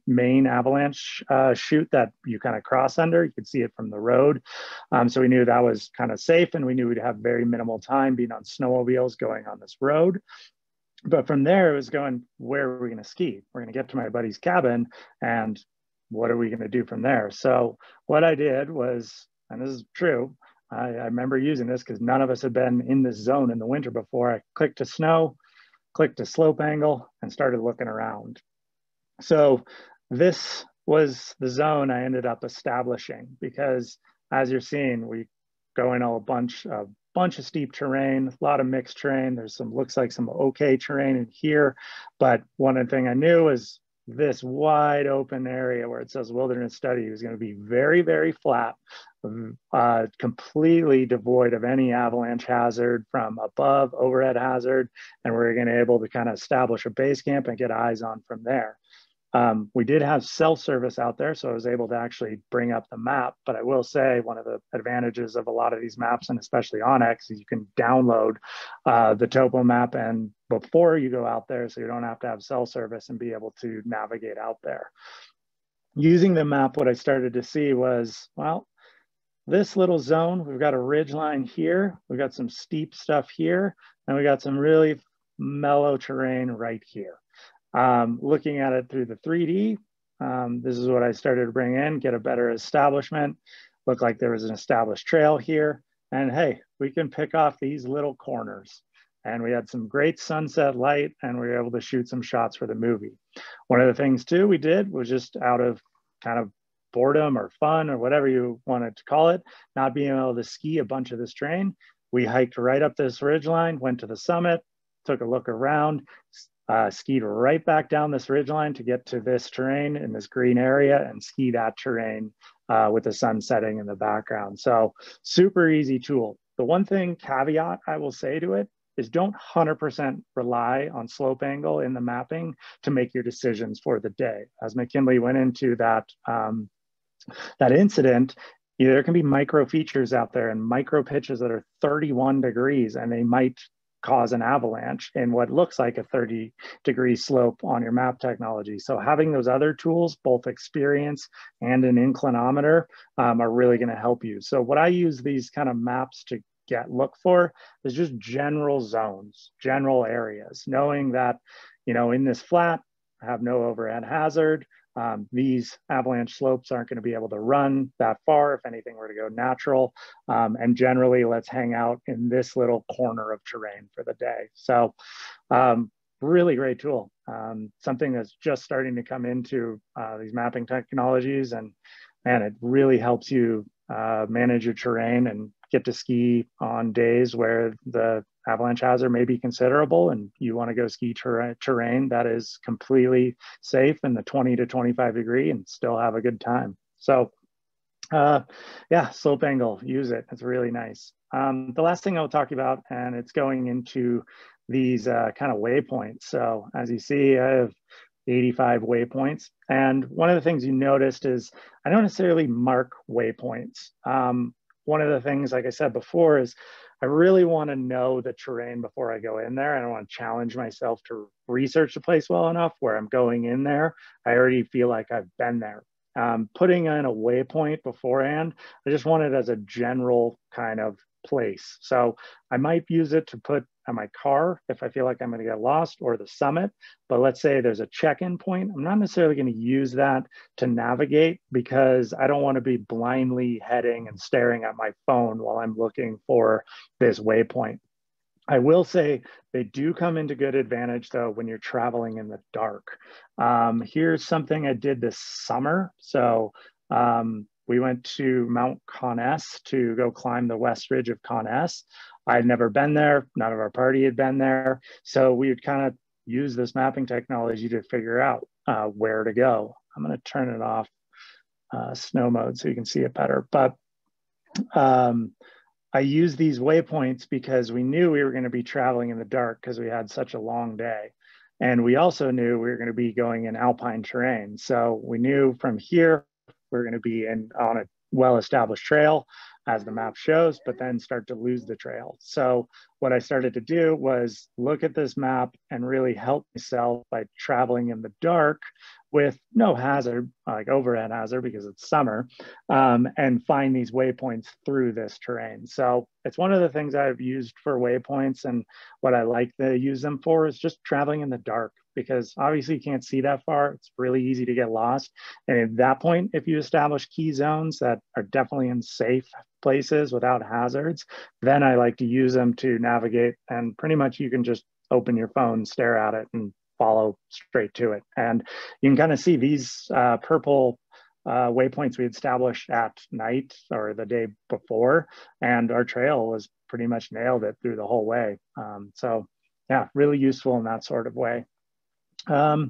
main avalanche chute that you kind of cross under. You could see it from the road. So we knew that was kind of safe, and we knew we'd have very minimal time being on snowmobiles going on this road. But from there, it was going, where are we going to ski? We're going to get to my buddy's cabin, and what are we going to do from there? So what I did was, and this is true, I remember using this because none of us had been in this zone in the winter before. I clicked to snow, clicked to slope angle, and started looking around. So this was the zone I ended up establishing because, as you're seeing, we go in a bunch of steep terrain, a lot of mixed terrain. There's looks like some okay terrain in here. But one thing I knew is this wide open area where it says wilderness study was going to be very, very flat, completely devoid of any avalanche hazard from above, overhead hazard. And we're going to be able to kind of establish a base camp and get eyes on from there. We did have cell service out there, so I was able to actually bring up the map. But I will say one of the advantages of a lot of these maps, and especially Onyx, is you can download the topo map and before you go out there, so you don't have to have cell service and be able to navigate out there. Using the map, what I started to see was, well, this little zone, we've got a ridge line here, we've got some steep stuff here, and we got some really mellow terrain right here. Looking at it through the 3D, this is what I started to bring in, get a better establishment. Looked like there was an established trail here. And hey, we can pick off these little corners. And we had some great sunset light and we were able to shoot some shots for the movie. One of the things too we did was just out of kind of boredom or fun or whatever you wanted to call it, not being able to ski a bunch of this terrain, we hiked right up this ridgeline, went to the summit, took a look around, skied right back down this ridgeline to get to this terrain in this green area and ski that terrain with the sun setting in the background. So super easy tool. The one thing caveat I will say to it is don't 100% rely on slope angle in the mapping to make your decisions for the day. As MicKinley went into that, that incident, there can be micro features out there and micro pitches that are 31 degrees and they might cause an avalanche in what looks like a 30-degree slope on your map technology. So having those other tools, both experience and an inclinometer, are really going to help you. So what I use these kind of maps to look for is just general zones, general areas, knowing that, you know, in this flat, I have no overhead hazard. These avalanche slopes aren't going to be able to run that far if anything were to go natural. And generally, let's hang out in this little corner of terrain for the day. So really great tool. Something that's just starting to come into these mapping technologies. And it really helps you manage your terrain and get to ski on days where the avalanche hazard may be considerable and you want to go ski terrain that is completely safe in the 20 to 25 degree and still have a good time. So yeah, slope angle, use it. It's really nice. The last thing I'll talk about, and it's going into these kind of waypoints. So as you see, I have 85 waypoints. And one of the things you noticed is I don't necessarily mark waypoints. One of the things, like I said before, is I really want to know the terrain before I go in there. I don't want to challenge myself to research the place well enough where I'm going in there. I already feel like I've been there. Putting in a waypoint beforehand, I just want it as a general kind of place. So I might use it to put on my car if I feel like I'm going to get lost, or the summit. But let's say there's a check-in point. I'm not necessarily going to use that to navigate because I don't want to be blindly heading and staring at my phone while I'm looking for this waypoint. I will say they do come into good advantage though when you're traveling in the dark. Here's something I did this summer. So we went to Mount Conness to go climb the west ridge of Conness. I'd never been there. None of our party had been there. So we would kind of use this mapping technology to figure out where to go. I'm going to turn it off snow mode so you can see it better. But I use these waypoints because we knew we were going to be traveling in the dark because we had such a long day. And we also knew we were going to be going in alpine terrain. So we knew from here, we're going to be on a well-established trail as the map shows, but then start to lose the trail. So what I started to do was look at this map and really help myself by traveling in the dark with no hazard, like overhead hazard because it's summer, and find these waypoints through this terrain. So it's one of the things I've used for waypoints, and what I like to use them for is just traveling in the dark, because obviously you can't see that far. It's really easy to get lost. And at that point, if you establish key zones that are definitely in safe places without hazards, then I like to use them to navigate, and pretty much you can just open your phone, stare at it, and follow straight to it. And you can kind of see these purple waypoints we established at night or the day before, and our trail was pretty much nailed it through the whole way. So yeah, really useful in that sort of way. Yeah,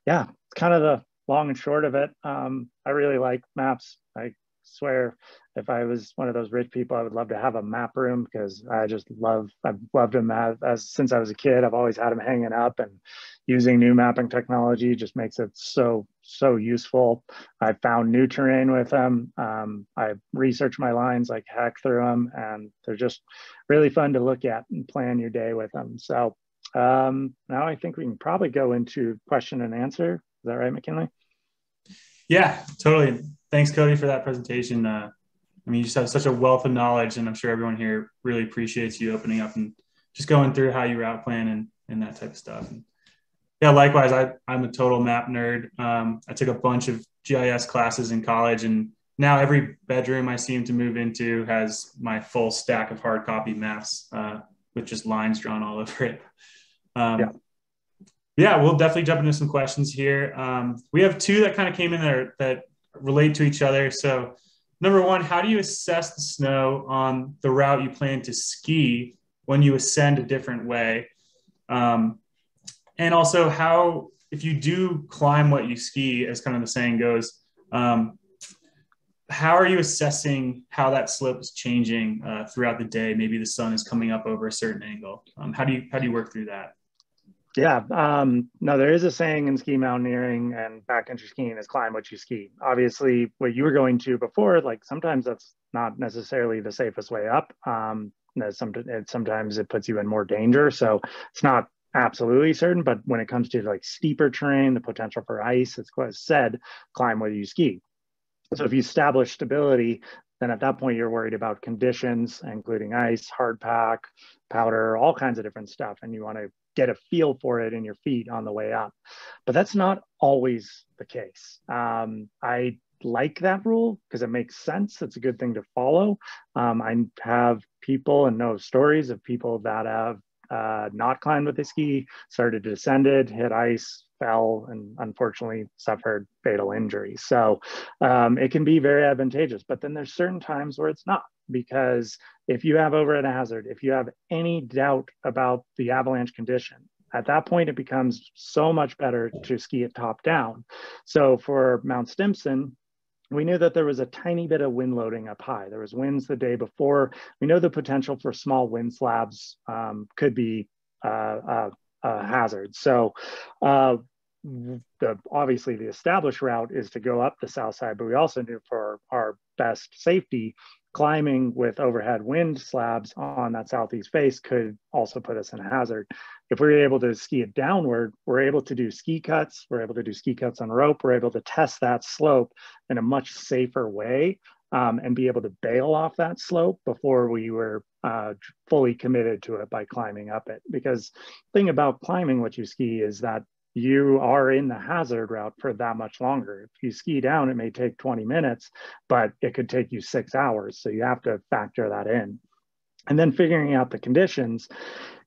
it's kind of the long and short of it. I really like maps. I swear if I was one of those rich people, I would love to have a map room, because I've loved them as since I was a kid. I've always had them hanging up, and using new mapping technology just makes it so useful. I found new terrain with them. I researched my lines like heck through them, and they're just really fun to look at and plan your day with them. So now I think we can probably go into question and answer. Is that right, McKinley? Yeah, totally. Thanks, Cody, for that presentation. I mean, you just have such a wealth of knowledge, and I'm sure everyone here really appreciates you opening up and just going through how you route plan and that type of stuff. And yeah, likewise, I'm a total map nerd. I took a bunch of GIS classes in college, and now every bedroom I seem to move into has my full stack of hard copy maps with just lines drawn all over it. Yeah, we'll definitely jump into some questions here. We have two that kind of came in there that relate to each other. So number one, how do you assess the snow on the route you plan to ski when you ascend a different way? And also how, if you do climb what you ski, as kind of the saying goes, how are you assessing how that slope is changing throughout the day? Maybe the sun is coming up over a certain angle. How do you work through that? Yeah, no, there is a saying in ski mountaineering and backcountry skiing is climb what you ski. Obviously, what you were going to before, like sometimes that's not necessarily the safest way up. Sometimes it puts you in more danger. So it's not absolutely certain, but when it comes to like steeper terrain, the potential for ice, it's quite said, climb what you ski. So if you establish stability, then at that point you're worried about conditions, including ice, hard pack, powder, all kinds of different stuff. And you want to get a feel for it in your feet on the way up. But that's not always the case. I like that rule because it makes sense. It's a good thing to follow. I have people and know stories of people that have not climbed with the ski, started descended, hit ice, fell, and unfortunately suffered fatal injuries. So it can be very advantageous, but then there's certain times where it's not, because if you have overhead hazard, if you have any doubt about the avalanche condition, at that point it becomes so much better to ski it top down. So for Mount Stimson, we knew that there was a tiny bit of wind loading up high. There was winds the day before. We know the potential for small wind slabs could be a hazard. So obviously the established route is to go up the south side, but we also knew for our best safety, climbing with overhead wind slabs on that southeast face could also put us in a hazard. If we're able to ski it downward, we're able to do ski cuts. We're able to do ski cuts on rope. We're able to test that slope in a much safer way and be able to bail off that slope before we were fully committed to it by climbing up it. Because the thing about climbing what you ski is that you are in the hazard route for that much longer. If you ski down, it may take 20 minutes, but it could take you 6 hours. So you have to factor that in. And then figuring out the conditions,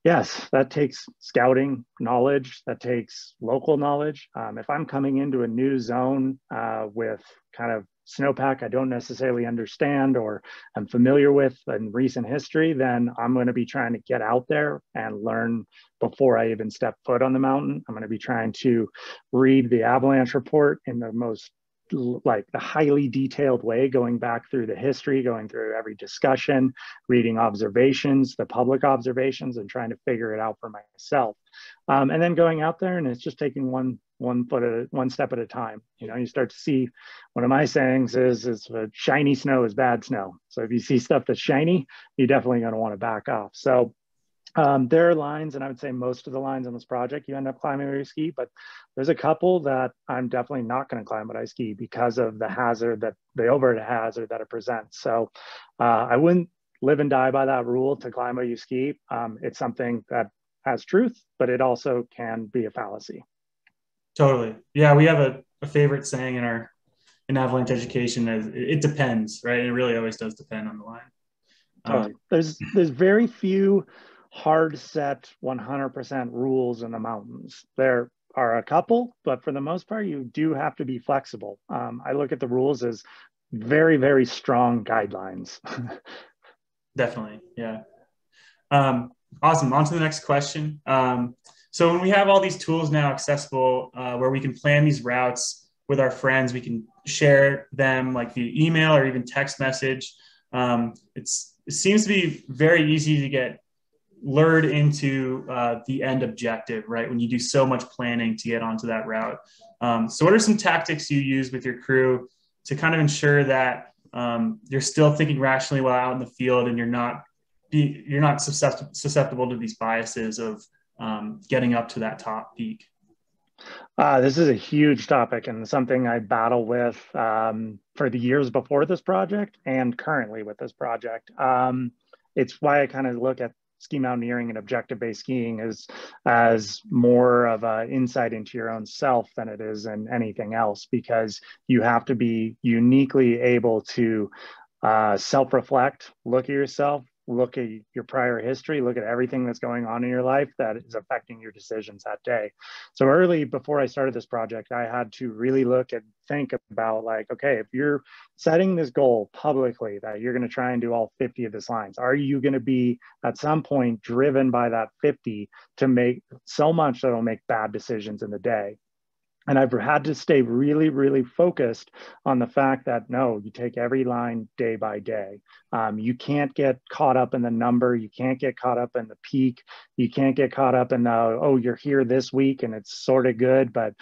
yes, that takes scouting knowledge, that takes local knowledge. If I'm coming into a new zone with kind of snowpack I don't necessarily understand or I'm familiar with in recent history, then I'm going to be trying to get out there and learn before I even step foot on the mountain. I'm going to be trying to read the Avalanche report in the most like the highly detailed way, going back through the history, going through every discussion, reading observations, the public observations, and trying to figure it out for myself. And then going out there, and it's just taking one step at a time. You know, you start to see, one of my sayings is shiny snow is bad snow. So if you see stuff that's shiny, you're definitely going to want to back off. So there are lines, and I would say most of the lines on this project you end up climbing with your ski, but there's a couple that I'm definitely not going to climb with I ski because of the hazard, that the overhead hazard that it presents. So I wouldn't live and die by that rule to climb where you ski. It's something that has truth, but it also can be a fallacy. Totally. Yeah, we have a favorite saying in Avalanche education is it depends, right? And it really always does depend on the line. Totally. There's very few hard set 100% rules in the mountains. There are a couple, but for the most part, you do have to be flexible. I look at the rules as very, very strong guidelines. Definitely. Yeah. Awesome. On to the next question. So when we have all these tools now accessible where we can plan these routes with our friends, we can share them like via email or even text message. It seems to be very easy to get lured into the end objective, right? When you do so much planning to get onto that route. So what are some tactics you use with your crew to kind of ensure that you're still thinking rationally while out in the field and you're not susceptible to these biases of getting up to that top peak? This is a huge topic and something I battle with for the years before this project and currently with this project. It's why I kind of look at ski mountaineering and objective-based skiing as more of an insight into your own self than it is in anything else, because you have to be uniquely able to self-reflect, look at yourself, look at your prior history, look at everything that's going on in your life that is affecting your decisions that day. So early before I started this project, I had to really think about like, okay, if you're setting this goal publicly that you're going to try and do all 50 of these lines, are you going to be at some point driven by that 50 to make so much that it'll make bad decisions in the day? And I've had to stay really, really focused on the fact that, no, you take every line day by day. You can't get caught up in the number. You can't get caught up in the peak. You can't get caught up in the, oh, you're here this week and it's sort of good, but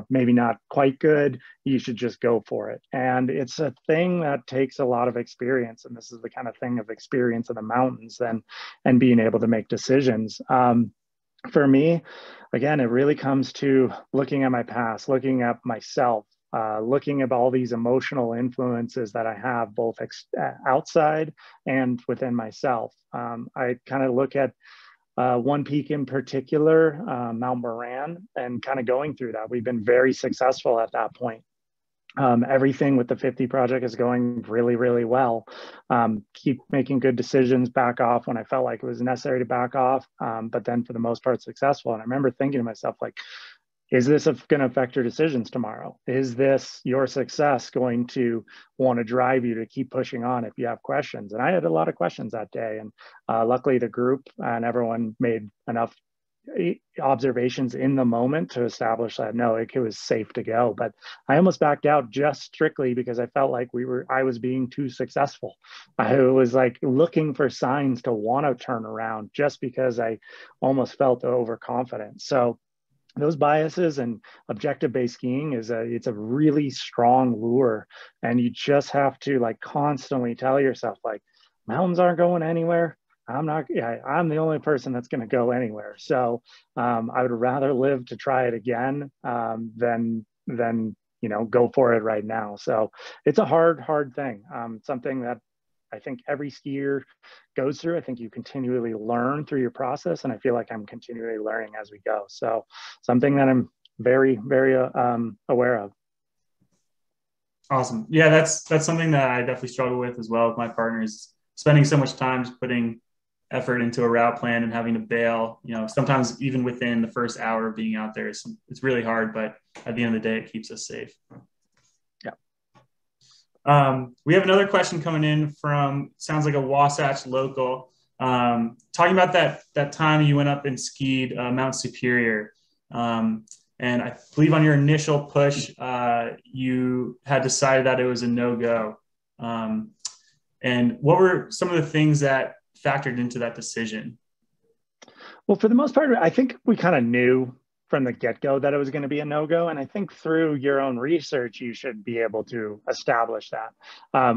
maybe not quite good. You should just go for it. And it's a thing that takes a lot of experience. And this is the kind of thing of experience in the mountains and being able to make decisions. For me, again, it really comes to looking at my past, looking at myself, looking at all these emotional influences that I have both outside and within myself. I kind of look at one peak in particular, Mount Moran, and kind of going through that. We've been very successful at that point. Everything with the 50 project is going really, really well. Keep making good decisions, back off when I felt like it was necessary to back off, but then for the most part successful. And I remember thinking to myself, like, is this going to affect your decisions tomorrow? Is this your success going to want to drive you to keep pushing on if you have questions? And I had a lot of questions that day. And luckily the group and everyone made enough observations in the moment to establish that no, it was safe to go. But I almost backed out just strictly because I felt like I was being too successful. I was like looking for signs to want to turn around just because I almost felt overconfident. So those biases and objective-based skiing it's a really strong lure, and you just have to like constantly tell yourself like, mountains aren't going anywhere. I'm the only person that's going to go anywhere. So I would rather live to try it again than go for it right now. So it's a hard thing. Something that I think every skier goes through. I think you continually learn through your process, and I feel like I'm continually learning as we go. So something that I'm very, very aware of. Awesome. Yeah, that's something that I definitely struggle with as well with my partners. Spending so much time putting effort into a route plan and having to bail, sometimes even within the first hour of being out there, it's really hard, but at the end of the day, it keeps us safe. Yeah. We have another question coming in from, sounds like a Wasatch local, talking about that time you went up and skied Mount Superior. And I believe on your initial push, you had decided that it was a no-go. And what were some of the things that factored into that decision? Well, for the most part, I think we kind of knew from the get-go that it was going to be a no-go. And I think through your own research, you should be able to establish that.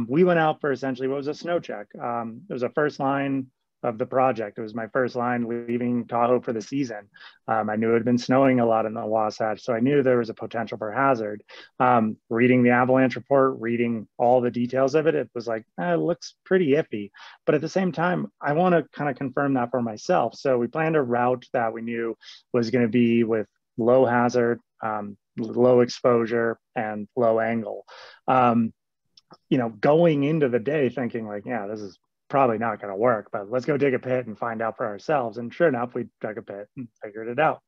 We went out for essentially what was a snow check. It was a first line of the project. It was my first line leaving Tahoe for the season. I knew it had been snowing a lot in the Wasatch, so I knew there was a potential for hazard. Reading the Avalanche report, reading all the details of it, it was like, it looks pretty iffy. But at the same time, I want to kind of confirm that for myself. So we planned a route that we knew was going to be with low hazard, low exposure, and low angle. Going into the day thinking like, yeah, this is probably not going to work, but let's go dig a pit and find out for ourselves. And sure enough, we dug a pit and figured it out.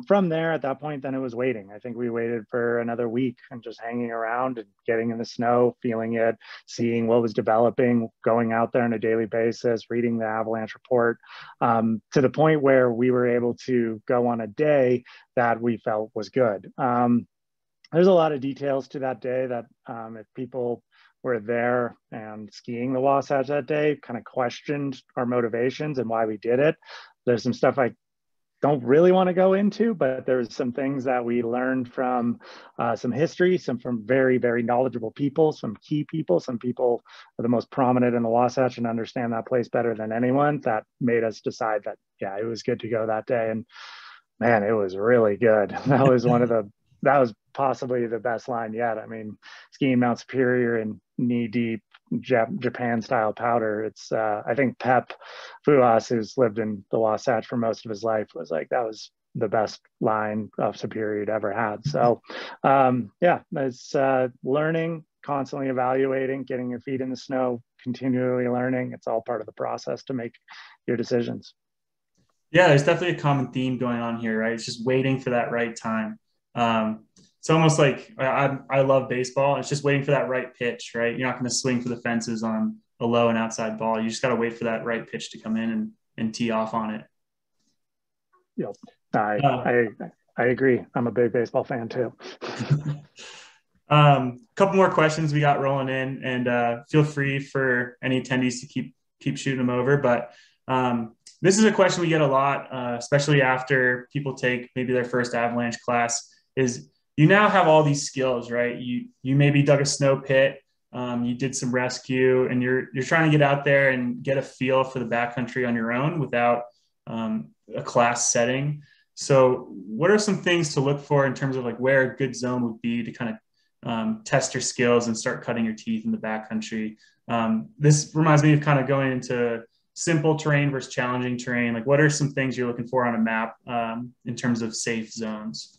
From there, at that point, then it was waiting. I think we waited for another week and just hanging around and getting in the snow, feeling it, seeing what was developing, going out there on a daily basis, reading the Avalanche report, to the point where we were able to go on a day that we felt was good. There's a lot of details to that day that if people were there and skiing the Wasatch that day kind of questioned our motivations and why we did it. There's some stuff I don't really want to go into, but there's some things that we learned from some history, some from very, very knowledgeable people, some key people, some people are the most prominent in the Wasatch and understand that place better than anyone, that made us decide that, yeah, it was good to go that day. And man, it was really good. That was possibly the best line yet. I mean, skiing Mount Superior in knee-deep Japan style powder. It's I think Pep Fuas, who's lived in the Wasatch for most of his life, was like, that was the best line of Superior he'd ever had. So yeah, it's learning, constantly evaluating, getting your feet in the snow, continually learning. It's all part of the process to make your decisions. Yeah, there's definitely a common theme going on here, right? It's just waiting for that right time. It's almost like I love baseball. It's just waiting for that right pitch, right? You're not going to swing for the fences on a low and outside ball. You just got to wait for that right pitch to come in and tee off on it. Yep. I agree. I'm a big baseball fan too. Couple more questions we got rolling in, and feel free for any attendees to keep shooting them over. But this is a question we get a lot, especially after people take maybe their first Avalanche class, is you now have all these skills, right? You maybe dug a snow pit, you did some rescue, and you're trying to get out there and get a feel for the backcountry on your own without a class setting. So what are some things to look for in terms of like where a good zone would be to kind of test your skills and start cutting your teeth in the backcountry? This reminds me of kind of going into simple terrain versus challenging terrain. Like, what are some things you're looking for on a map in terms of safe zones?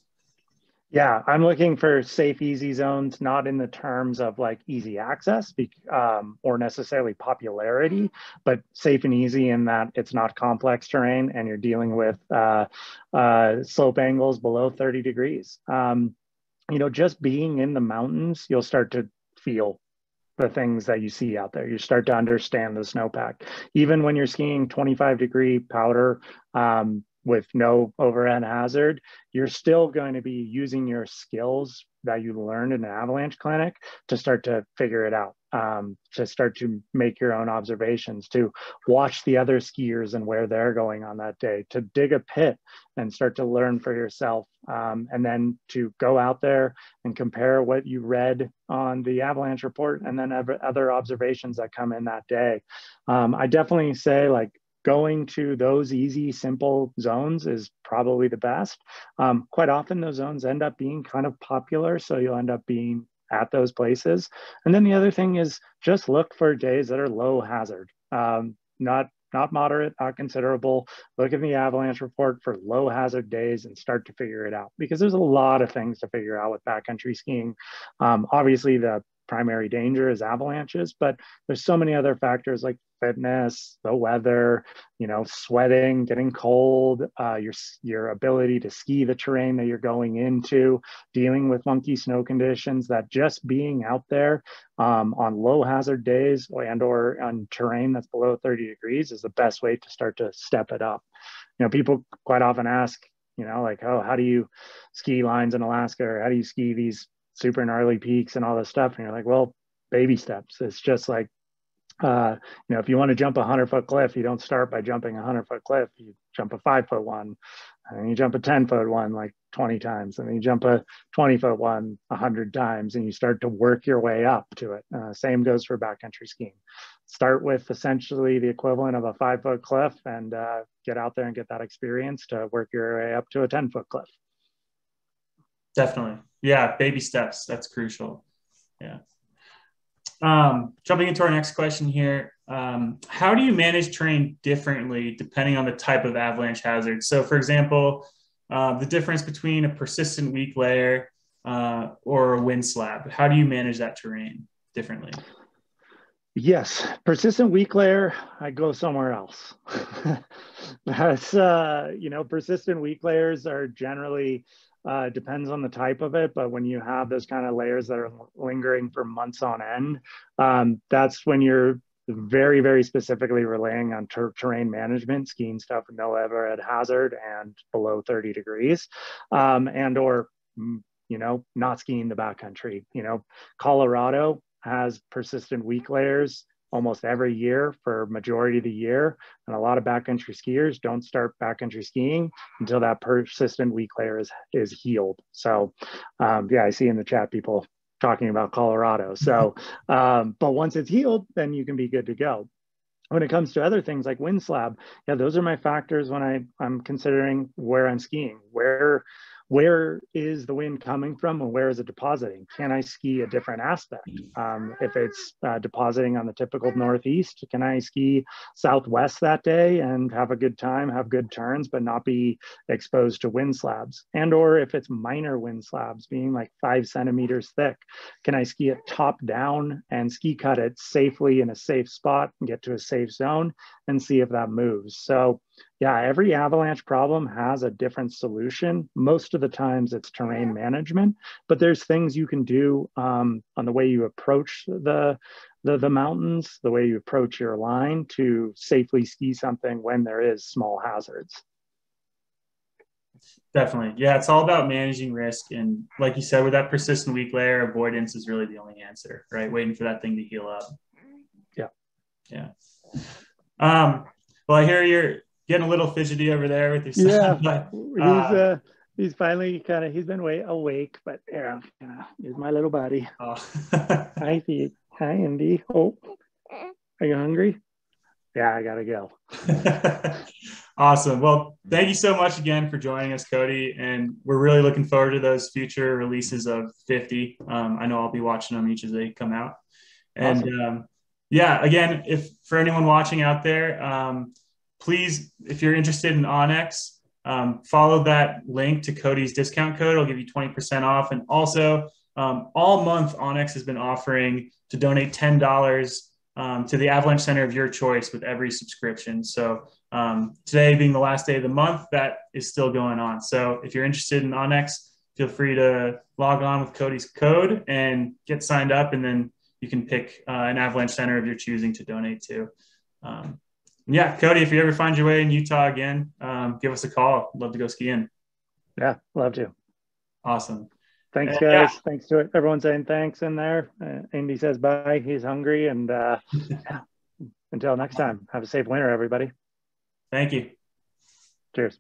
Yeah, I'm looking for safe, easy zones, not in the terms of like easy access or necessarily popularity, but safe and easy in that it's not complex terrain and you're dealing with slope angles below 30 degrees. Just being in the mountains, you'll start to feel the things that you see out there. You start to understand the snowpack. Even when you're skiing 25-degree powder, with no overhead hazard, you're still going to be using your skills that you learned in an avalanche clinic to start to figure it out, to start to make your own observations, to watch the other skiers and where they're going on that day, to dig a pit and start to learn for yourself, and then to go out there and compare what you read on the avalanche report and then other observations that come in that day. I definitely say like, going to those easy, simple zones is probably the best. Quite often those zones end up being kind of popular, so you'll end up being at those places. And then the other thing is just look for days that are low hazard, not moderate, not considerable. Look in the avalanche report for low hazard days and start to figure it out, because there's a lot of things to figure out with backcountry skiing. Obviously, the primary danger is avalanches, but there's so many other factors like fitness, the weather, sweating, getting cold, your ability to ski the terrain that you're going into, dealing with funky snow conditions, that just being out there on low hazard days and or on terrain that's below 30 degrees is the best way to start to step it up. People quite often ask, like, oh, how do you ski lines in Alaska, or how do you ski these super gnarly peaks and all this stuff? And you're like, well, baby steps. It's just like, if you want to jump a 100-foot cliff, you don't start by jumping a 100-foot cliff. You jump a 5-foot one, and then you jump a 10-foot one like 20 times, and then you jump a 20-foot one 100 times, and you start to work your way up to it. Same goes for backcountry skiing. Start with essentially the equivalent of a 5-foot cliff, and get out there and get that experience to work your way up to a 10-foot cliff. Definitely. Yeah. Baby steps. That's crucial. Yeah. Jumping into our next question here. How do you manage terrain differently depending on the type of avalanche hazard? So for example, the difference between a persistent weak layer or a wind slab, how do you manage that terrain differently? Yes, persistent weak layer, I go somewhere else. That's, persistent weak layers are generally, depends on the type of it, but when you have those kind of layers that are lingering for months on end, that's when you're very, very specifically relying on terrain management, skiing stuff with no overhead hazard and below 30 degrees, and or, not skiing the backcountry. Colorado has persistent weak layers almost every year for majority of the year. And a lot of backcountry skiers don't start backcountry skiing until that persistent weak layer is healed. So I see in the chat people talking about Colorado. So, but once it's healed, then you can be good to go. When it comes to other things like wind slab, those are my factors when I'm considering where I'm skiing. Where is the wind coming from, and where is it depositing? Can I ski a different aspect? If it's depositing on the typical northeast, can I ski southwest that day and have a good time, have good turns, but not be exposed to wind slabs? And or if it's minor wind slabs, being like 5 centimeters thick, can I ski it top down and ski cut it safely in a safe spot and get to a safe zone and see if that moves? So every avalanche problem has a different solution. Most of the times it's terrain management, but there's things you can do on the way you approach the mountains, the way you approach your line to safely ski something when there is small hazards. Definitely. Yeah, it's all about managing risk. And like you said, with that persistent weak layer, avoidance is really the only answer, right? Waiting for that thing to heal up. Yeah. Well, I hear you're getting a little fidgety over there with your son. But, he's finally he's been awake, but he's my little buddy. Oh. Hi, Pete. Hi, Indy. Oh, are you hungry? Yeah, I gotta go. Awesome. Well, thank you so much again for joining us, Cody. And we're really looking forward to those future releases of 50. I know I'll be watching them each as they come out. And awesome. Again, if for anyone watching out there, please, if you're interested in Onyx, follow that link to Cody's discount code. It'll give you 20% off. And also, all month, Onyx has been offering to donate $10 to the Avalanche Center of your choice with every subscription. So today being the last day of the month, that is still going on. So if you're interested in Onyx, feel free to log on with Cody's code and get signed up, and then you can pick an Avalanche Center of your choosing to donate to. Cody, if you ever find your way in Utah again, give us a call. Love to go skiing. Yeah, love to. Awesome. Thanks, guys. Yeah. Thanks to it. Everyone saying thanks in there. Andy says bye. He's hungry. And until next time, have a safe winter, everybody. Thank you. Cheers.